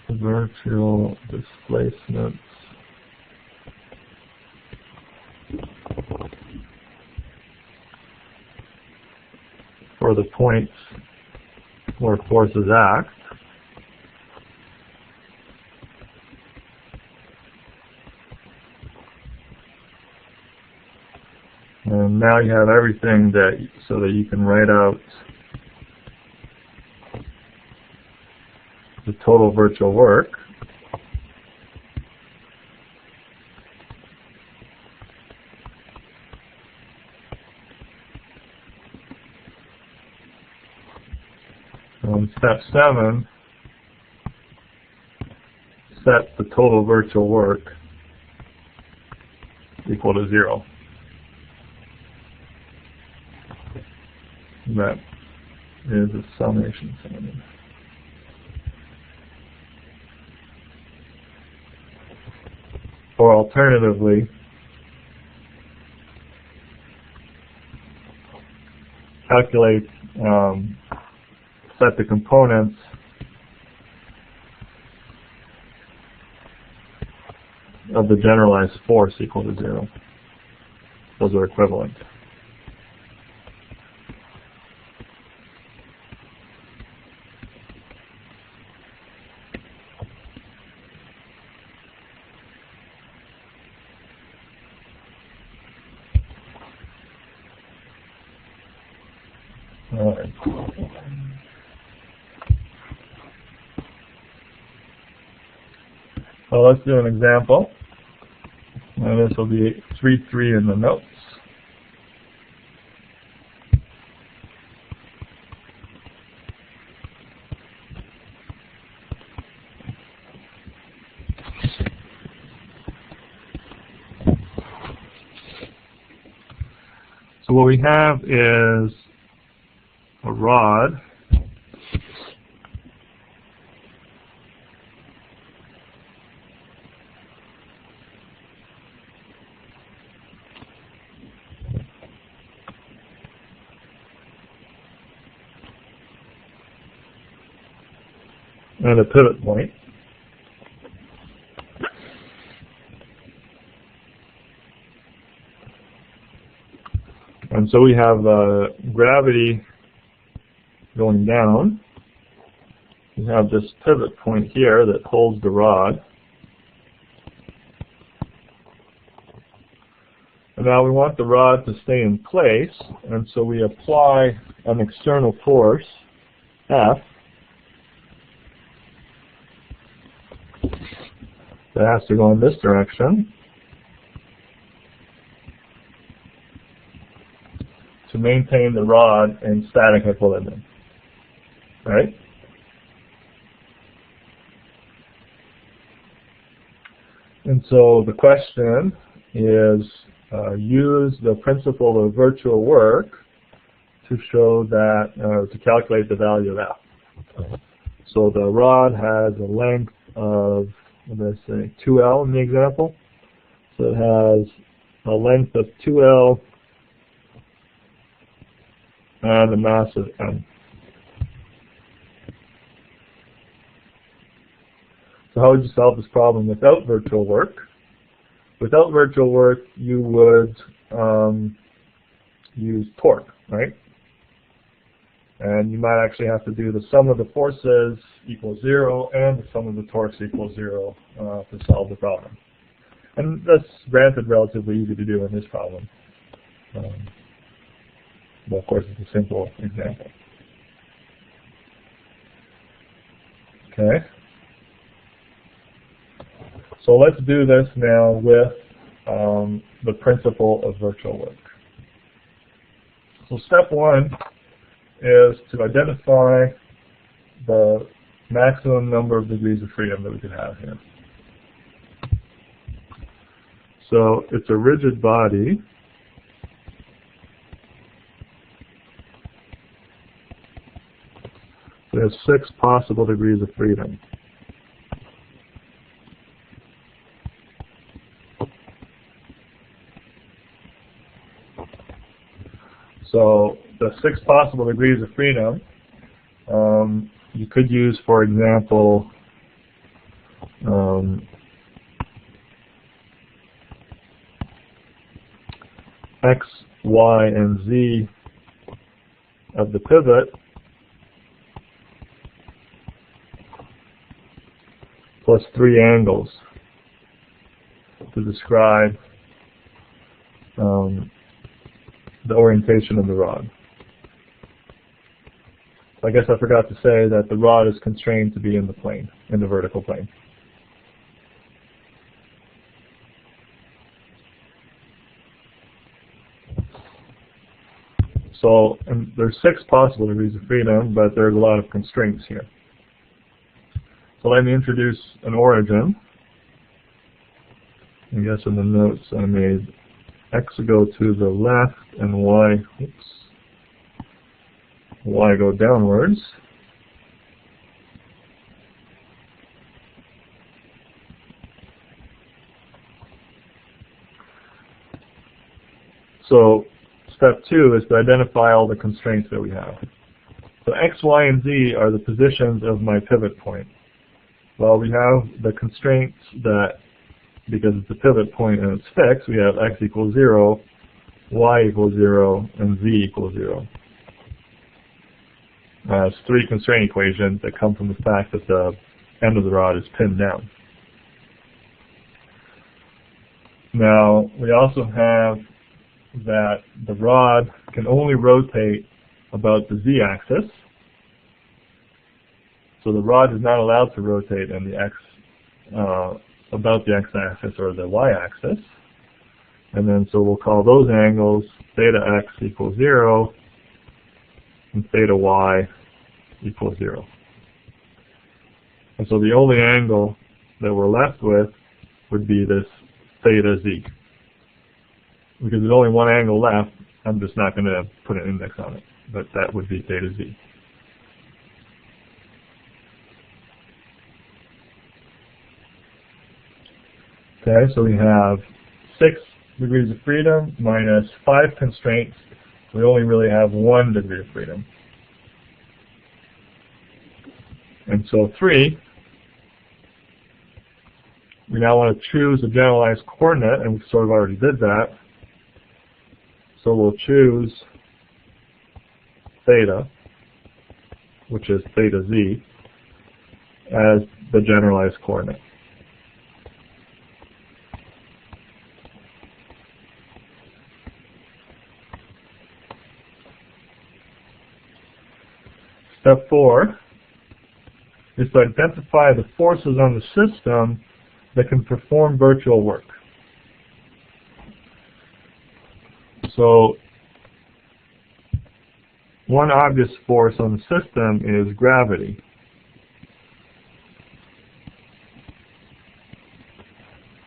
S1: Virtual displacements for the points where forces act. And now you have everything so that you can write out the total virtual work. And step 7, set the total virtual work equal to 0. That is a summation standard. Or alternatively, calculate, set the components of the generalized force equal to 0. Those are equivalent. Alright. So let's do an example. And this will be 3.3 in the notes. So what we have is a rod and a pivot point. And so we have gravity going down. We have this pivot point here that holds the rod. And now we want the rod to stay in place, and so we apply an external force, F, that has to go in this direction to maintain the rod in static equilibrium. Right? And so the question is, use the principle of virtual work to show that, to calculate the value of F. So the rod has a length of, what did I say, 2L in the example. So it has a length of 2L, and a mass of M. So how would you solve this problem without virtual work? Without virtual work, you would use torque, right? And you might actually have to do the sum of the forces equals 0 and the sum of the torques equals 0 to solve the problem. And that's granted relatively easy to do in this problem. But of course, it's a simple example. Okay. So let's do this now with the principle of virtual work. So step 1 is to identify the maximum number of degrees of freedom that we could have here. So it's a rigid body. There's 6 possible degrees of freedom. So the 6 possible degrees of freedom, you could use, for example, X, Y, and Z of the pivot plus 3 angles to describe the orientation of the rod. I guess I forgot to say that the rod is constrained to be in the plane, in the vertical plane. So and there's 6 possible degrees of freedom, but there's a lot of constraints here. So let me introduce an origin. I guess in the notes I made X go to the left and Y go downwards. So step 2 is to identify all the constraints that we have. So X, Y, and Z are the positions of my pivot point. Well, we have the constraints that, because it's a pivot point and it's fixed, we have X equals 0, Y equals 0, and Z equals 0. It's 3 constraint equations that come from the fact that the end of the rod is pinned down. Now, we also have that the rod can only rotate about the Z-axis. So the rod is not allowed to rotate in the about the X-axis or the Y-axis. And then so we'll call those angles theta X equals 0 and theta Y equals 0. And so the only angle that we're left with would be this theta Z. Because there's only one angle left, I'm just not going to put an index on it. But that would be theta Z. Okay, so we have 6 degrees of freedom minus 5 constraints. We only really have 1 degree of freedom. And so 3, we now want to choose a generalized coordinate, and we sort of already did that. So we'll choose theta, which is theta Z, as the generalized coordinate. Step 4 is to identify the forces on the system that can perform virtual work. So one obvious force on the system is gravity.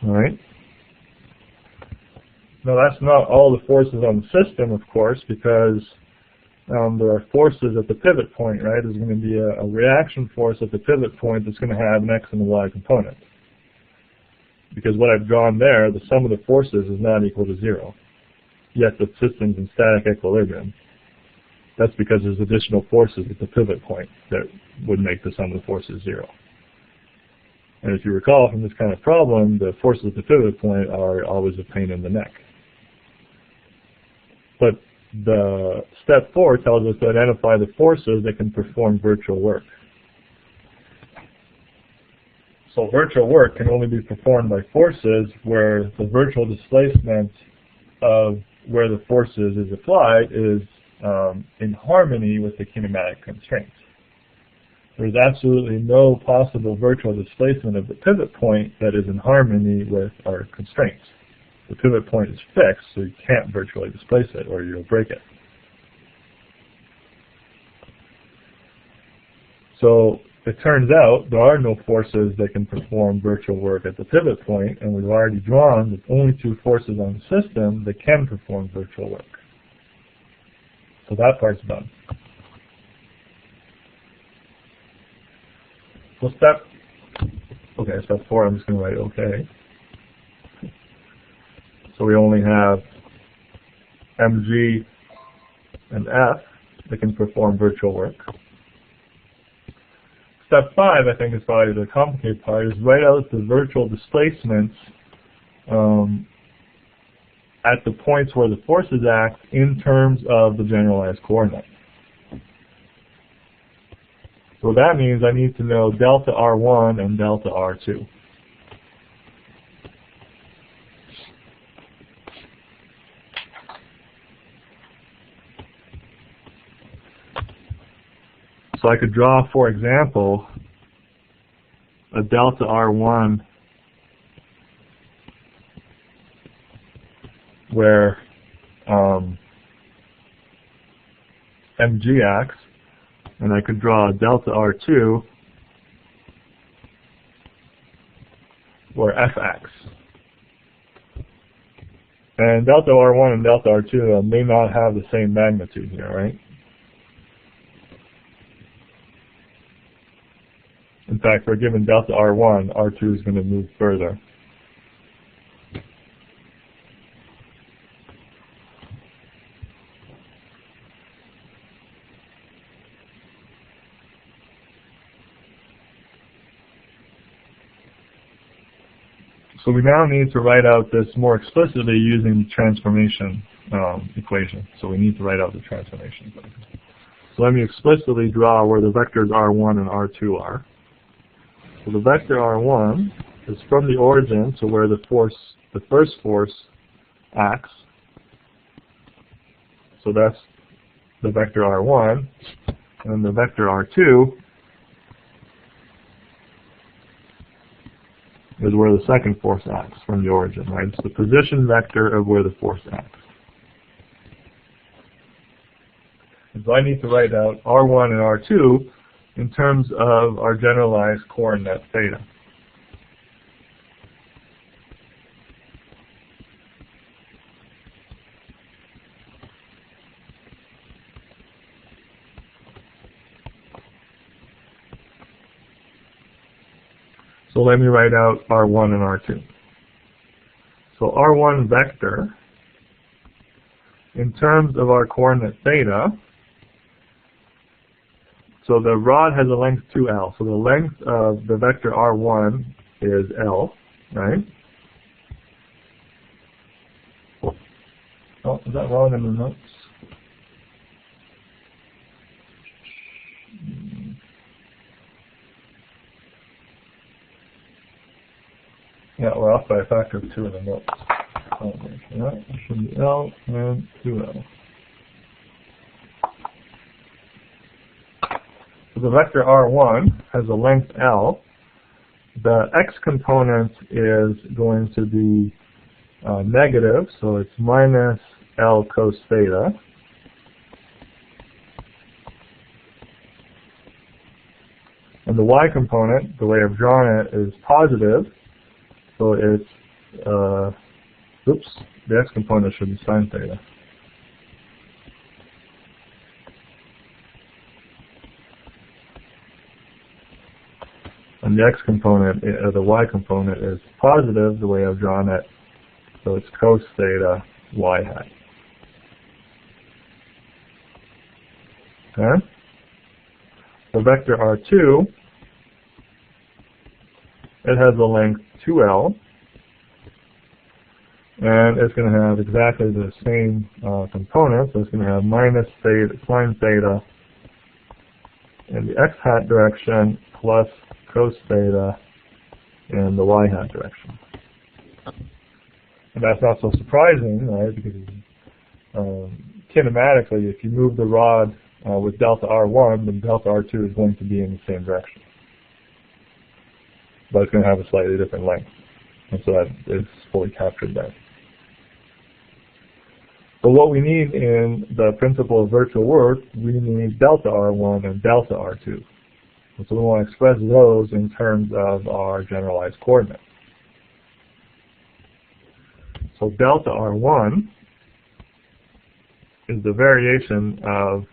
S1: All right. Now that's not all the forces on the system, of course, because there are forces at the pivot point, right? There's going to be a reaction force at the pivot point that's going to have an X and a Y component. because what I've drawn there, the sum of the forces is not equal to 0. Yet the system's in static equilibrium. That's because there's additional forces at the pivot point that would make the sum of the forces 0. And if you recall from this kind of problem, the forces at the pivot point are always a pain in the neck. But the step 4 tells us to identify the forces that can perform virtual work. So virtual work can only be performed by forces where the virtual displacement of where the forces is applied is in harmony with the kinematic constraints. There's absolutely no possible virtual displacement of the pivot point that is in harmony with our constraints. The pivot point is fixed, so you can't virtually displace it or you'll break it. So it turns out there are no forces that can perform virtual work at the pivot point, and we've already drawn the only 2 forces on the system that can perform virtual work. So that part's done. So step 4, I'm just going to write OK. So we only have mg and f that can perform virtual work. Step 5, I think, is probably the complicated part, is write out the virtual displacements at the points where the forces act in terms of the generalized coordinate. So that means I need to know delta R1 and delta R2. So I could draw, for example, a delta R1 where mg acts, and I could draw a delta R2 where f acts. And delta R1 and delta R2 may not have the same magnitude here, right? In fact, we're given delta R1, R2 is going to move further. So we now need to write out this more explicitly using the transformation equation. So we need to write out the transformation equation. So let me explicitly draw where the vectors R1 and R2 are. So the vector R1 is from the origin to where the first force acts. So that's the vector R1. And the vector R2 is where the second force acts from the origin, right? It's the position vector of where the force acts. And so I need to write out R1 and R2 in terms of our generalized coordinate theta. So let me write out R1 and R2. So R1 vector, in terms of our coordinate theta, so the rod has a length 2L. So the length of the vector R1 is L, right? Oh, is that wrong in the notes? Yeah, we're off by a factor of 2 in the notes. Okay, so that should be L and 2L. So the vector R1 has a length L. The x component is going to be negative, so it's minus L cos theta. And the y component, the way I've drawn it, is positive. So it's, the x component should be sine theta. And the x component, the y component is positive the way I've drawn it, so it's cos theta y hat. Okay? The vector R2, it has a length 2L, and it's going to have exactly the same components. So it's going to have minus theta, sine theta in the x hat direction plus cos theta in the y hat direction. And that's not so surprising, right? Because kinematically, if you move the rod with delta R1, then delta R2 is going to be in the same direction. But it's going to have a slightly different length. And so that is fully captured there. But what we need in the principle of virtual work, we need delta R1 and delta R2. And so we want to express those in terms of our generalized coordinate. So delta R1 is the variation of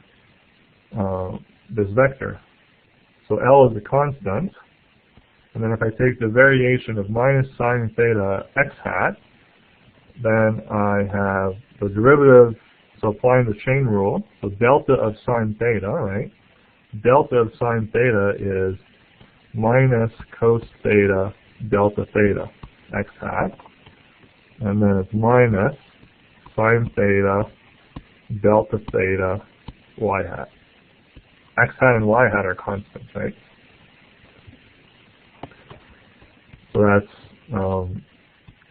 S1: this vector. So L is a constant, and then if I take the variation of minus sine theta x hat, then I have the derivative, so applying the chain rule, so delta of sine theta, right? Delta of sine theta is minus cos theta delta theta x hat, and then it's minus sine theta delta theta y hat. X hat and y hat are constants, right? So that's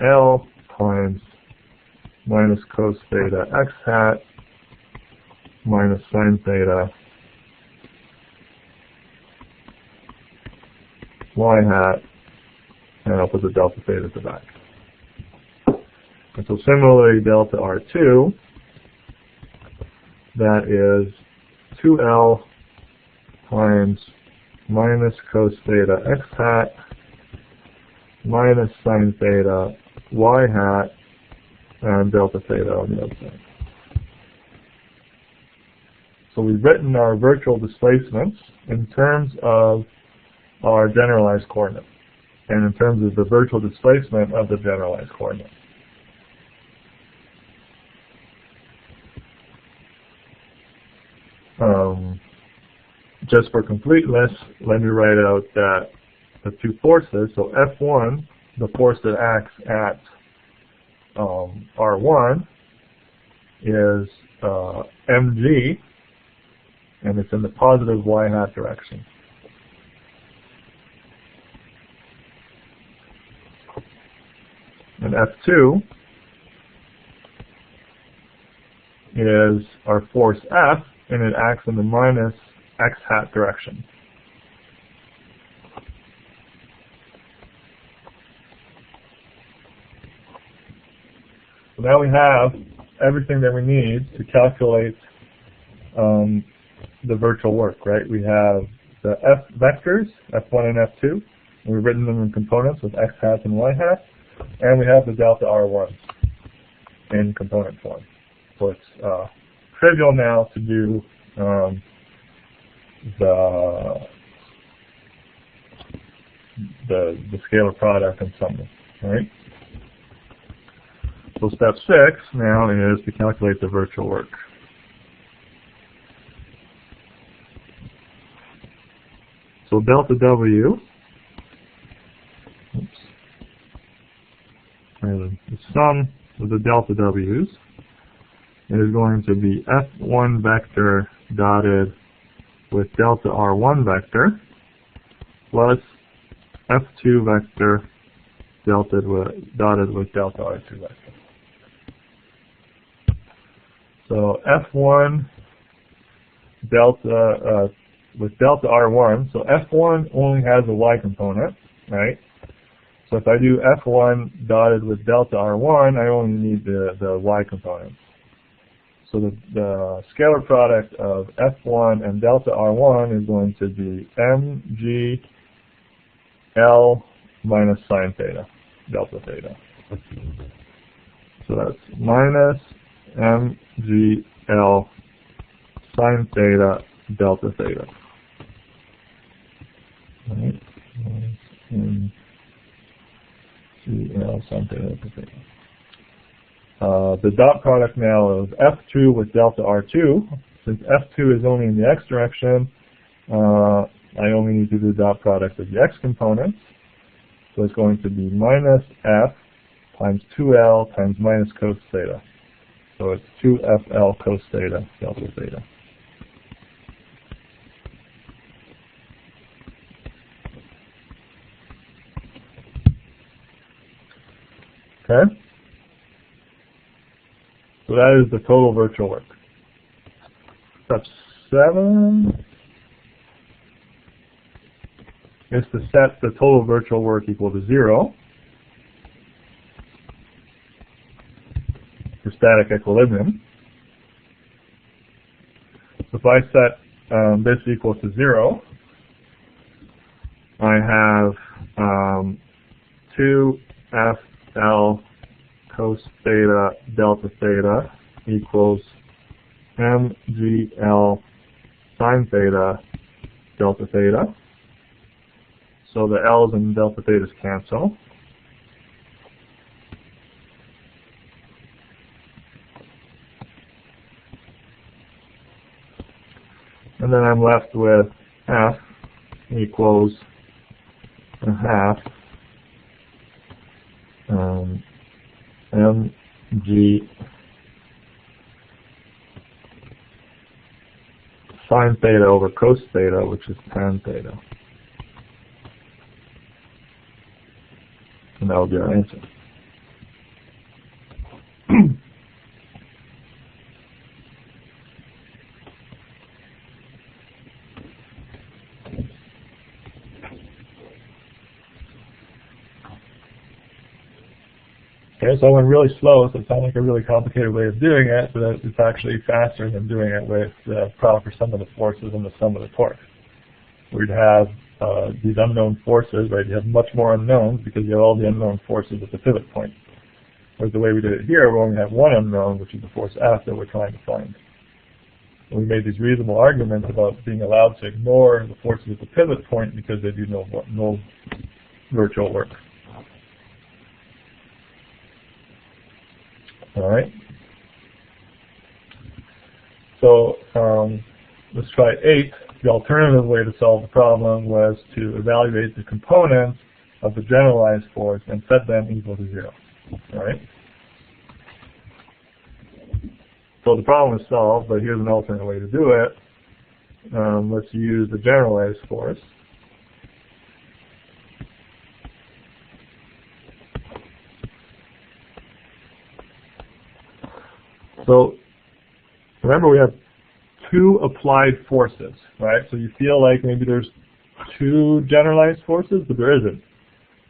S1: L times minus cos theta x hat minus sine theta y hat, and I'll put the delta theta at the back. And so similarly, delta R2, that is 2L times minus cos theta x hat minus sine theta y hat and delta theta on the other side. So we've written our virtual displacements in terms of our generalized coordinate and in terms of the virtual displacement of the generalized coordinate. Just for completeness, let me write out that the two forces, so F1, the force that acts at R1 is mg, and it's in the positive y hat direction. And F2 is our force F, and it acts in the minus x hat direction. So now we have everything that we need to calculate the virtual work, right? We have the F vectors, F1 and F2, and we've written them in components with x hats and y hats, and we have the delta R1s in component form. So it's trivial now to do the scalar product and summing, right? So step 6 now is to calculate the virtual work. So delta W, and the sum of the delta W's is going to be F1 vector dotted with delta R1 vector plus F2 vector dotted with delta R2 vector. So F1 delta with delta R1, so F1 only has a y component, right? So if I do F1 dotted with delta R1, I only need the y component. So the scalar product of F1 and delta R1 is going to be mg L minus sine theta, delta theta. So that's minus mg L sine theta delta theta. Right. MGL sine theta delta theta. The dot product now of F2 with delta R2, since F2 is only in the x direction, I only need to do the dot product of the x components. So it's going to be minus F times 2L times minus cos theta. So it's 2FL cos theta delta theta. Okay? So that is the total virtual work. Step 7 is to set the total virtual work equal to 0 for static equilibrium. So if I set this equal to 0, I have 2FL cos theta delta theta equals MGL sine theta delta theta. So the L's and delta thetas cancel. And then I'm left with F equals a half mg sine theta over cos theta, which is tan theta. And that will be our answer. Okay, so I went really slow, so it sounds like a really complicated way of doing it, but it's actually faster than doing it with the product for sum of the forces and the sum of the torque. We'd have these unknown forces, right? You have much more unknowns because you have all the unknown forces at the pivot point. Whereas the way we did it here, we only have one unknown, which is the force F that we're trying to find. And we made these reasonable arguments about being allowed to ignore the forces at the pivot point because they do no virtual work. All right. So let's try 8. The alternative way to solve the problem was to evaluate the components of the generalized force and set them equal to 0. All right. So the problem is solved, but here's an alternate way to do it. Let's use the generalized force. So remember, we have 2 applied forces, right? So you feel like maybe there's 2 generalized forces, but there isn't.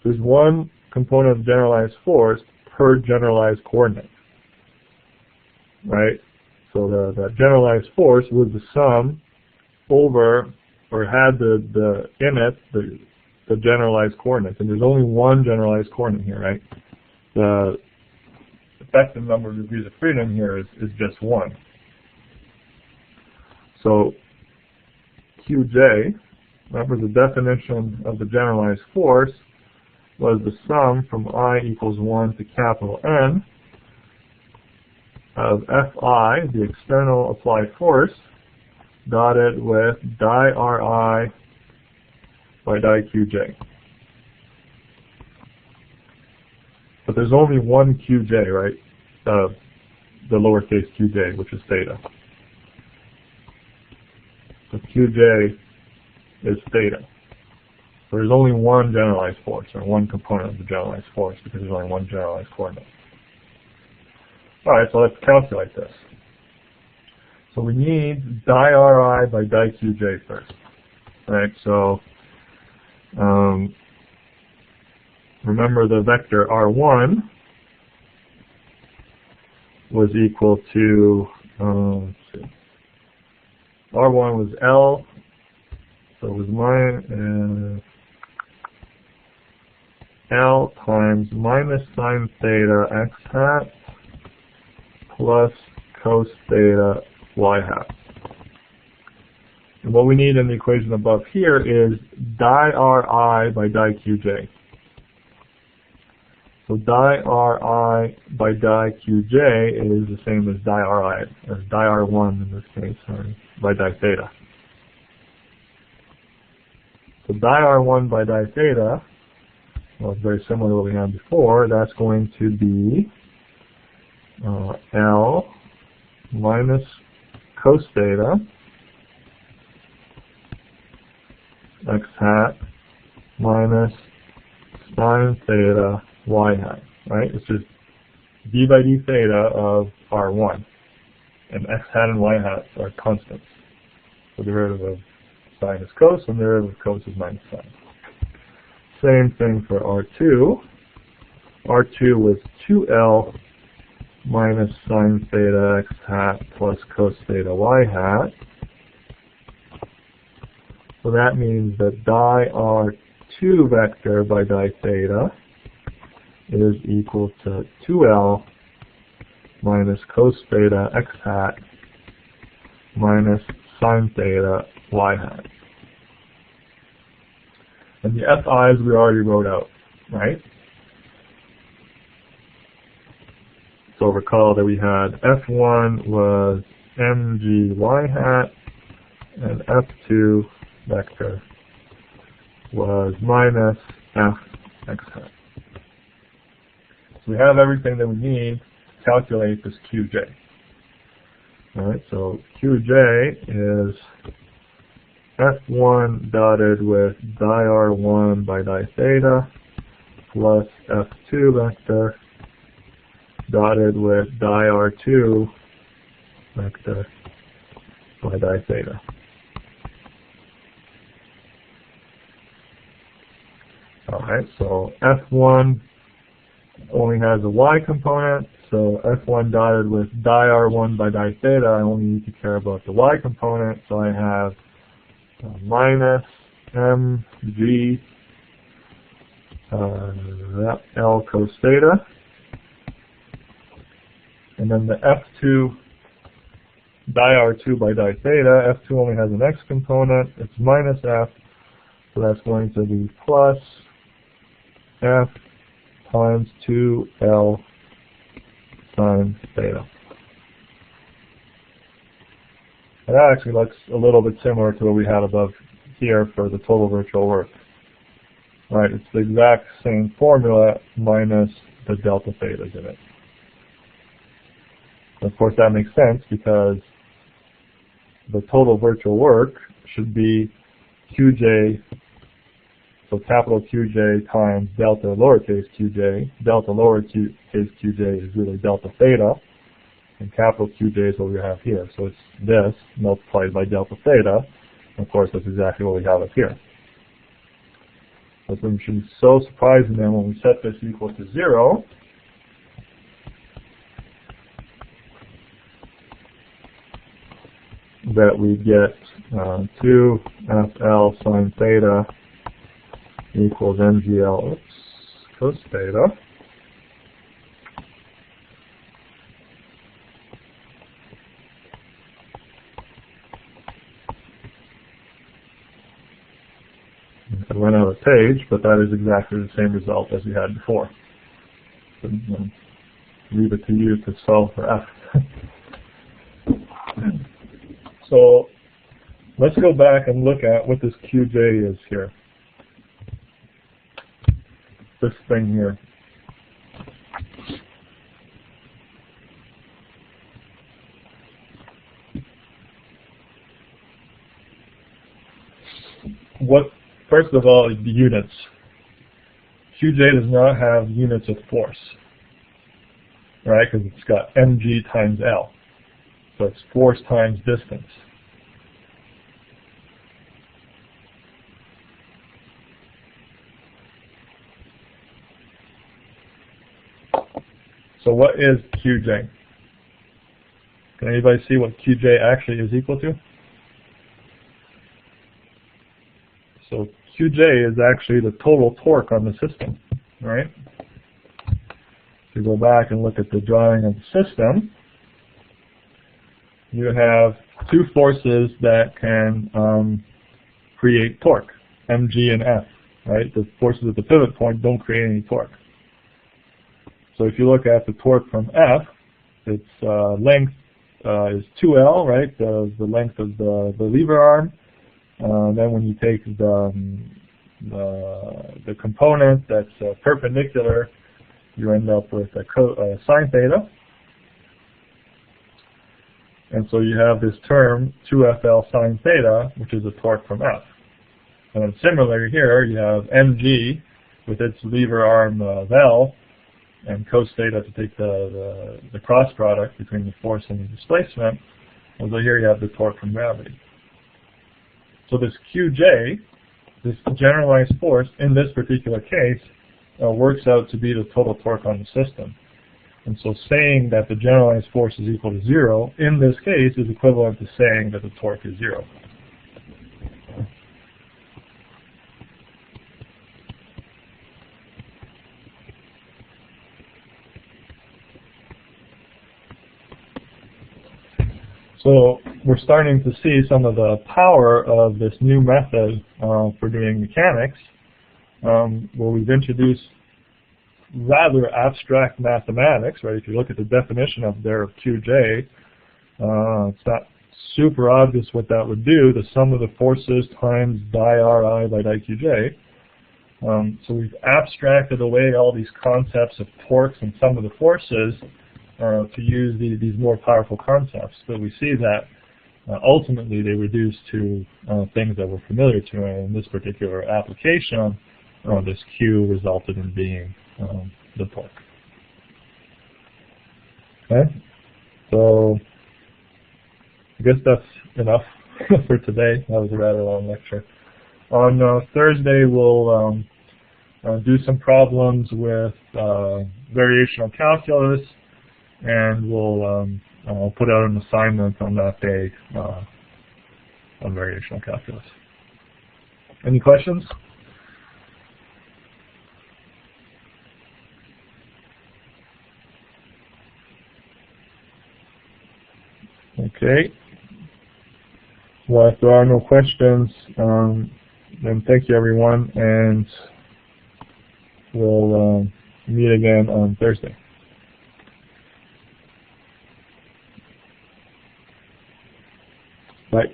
S1: There's one component of generalized force per generalized coordinate, right? So the generalized force was the sum over, or had in it the generalized coordinates, and there's only one generalized coordinate here, right? The effective number of degrees of freedom here is just 1. So Qj, remember the definition of the generalized force was the sum from I equals 1 to capital N of Fi, the external applied force, dotted with di Ri by di Qj. But there's only one Qj, right? The lowercase qj, which is theta. So Qj is theta. So there's only one generalized force, or one component of the generalized force, because there's only one generalized coordinate. Alright, so let's calculate this. So we need di Ri by di Qj first. Right, so remember the vector R1 was equal to, let's see, R1 was L, so it was L times minus sine theta x hat plus cos theta y hat. And what we need in the equation above here is di Ri by di Qj. So di Ri by di Qj is the same as di Ri, or di R1 in this case, sorry, by di theta. So di R1 by di theta, well, it's very similar to what we had before. That's going to be L minus cos theta x hat minus sine theta y hat, right? It's just d by d theta of R1. And x hat and y hat are constants. So the derivative of sine is cos, and the derivative of cos is minus sine. Same thing for R2. R2 was 2L minus sine theta x hat plus cos theta y hat. So that means that di R2 vector by di theta is equal to 2L minus cos theta x hat minus sine theta y hat. And the FIs we already wrote out, right? So recall that we had F1 was mg y hat and F2 vector was minus f x hat. So we have everything that we need to calculate this Qj. Alright, so Qj is F1 dotted with di R1 by di theta plus F2 vector dotted with di R2 vector by di theta. Alright, so F1 only has a y component, so F1 dotted with di R1 by di theta, I only need to care about the y component, so I have minus mg L cos theta, and then the F2 di R2 by di theta, F2 only has an x component, it's minus f, so that's going to be plus f times 2L sine theta. And that actually looks a little bit similar to what we had above here for the total virtual work. Right, it's the exact same formula minus the delta thetas in it. And of course that makes sense because the total virtual work should be Qj, so capital Qj times delta lowercase qj. Delta lowercase qj is really delta theta, and capital Qj is what we have here. So it's this multiplied by delta theta. And of course, that's exactly what we have up here. So it should be so surprising then when we set this equal to 0, that we get 2FL sine theta equals MGL cos theta. I went out of page, but that is exactly the same result as we had before. So, leave it to you to solve for F. So let's go back and look at what this Qj is here. This thing here. First of all, the units. Qj does not have units of force, right? Because it's got mg times L. So it's force times distance. So what is Qj? Can anybody see what Qj actually is equal to? So Qj is actually the total torque on the system, right? If you go back and look at the drawing of the system, you have two forces that can create torque, mg and F, right? The forces at the pivot point don't create any torque. So if you look at the torque from F, its length is 2L, right? The length of the lever arm. Then when you take the component that's perpendicular, you end up with a sine theta. And so you have this term, 2FL sine theta, which is a torque from F. And then similarly here, you have mg with its lever arm of L, and cos theta to take the cross product between the force and the displacement. And so here you have the torque from gravity. So this Qj, this generalized force, in this particular case, works out to be the total torque on the system. And so saying that the generalized force is equal to 0, in this case, is equivalent to saying that the torque is 0. So we're starting to see some of the power of this new method for doing mechanics, where we've introduced rather abstract mathematics, right? If you look at the definition of Qj, it's not super obvious what that would do, the sum of the forces times di-Ri by di-Qj. So we've abstracted away all these concepts of torques and sum of the forces to use these more powerful concepts. But we see that ultimately they reduce to things that we're familiar to, and in this particular application, this Q resulted in being the torque. Okay, so I guess that's enough for today. That was a rather long lecture. On Thursday, we'll do some problems with variational calculus, and we'll put out an assignment on that day on variational calculus. Any questions? Okay. Well, if there are no questions, then thank you everyone, and we'll meet again on Thursday. Bye.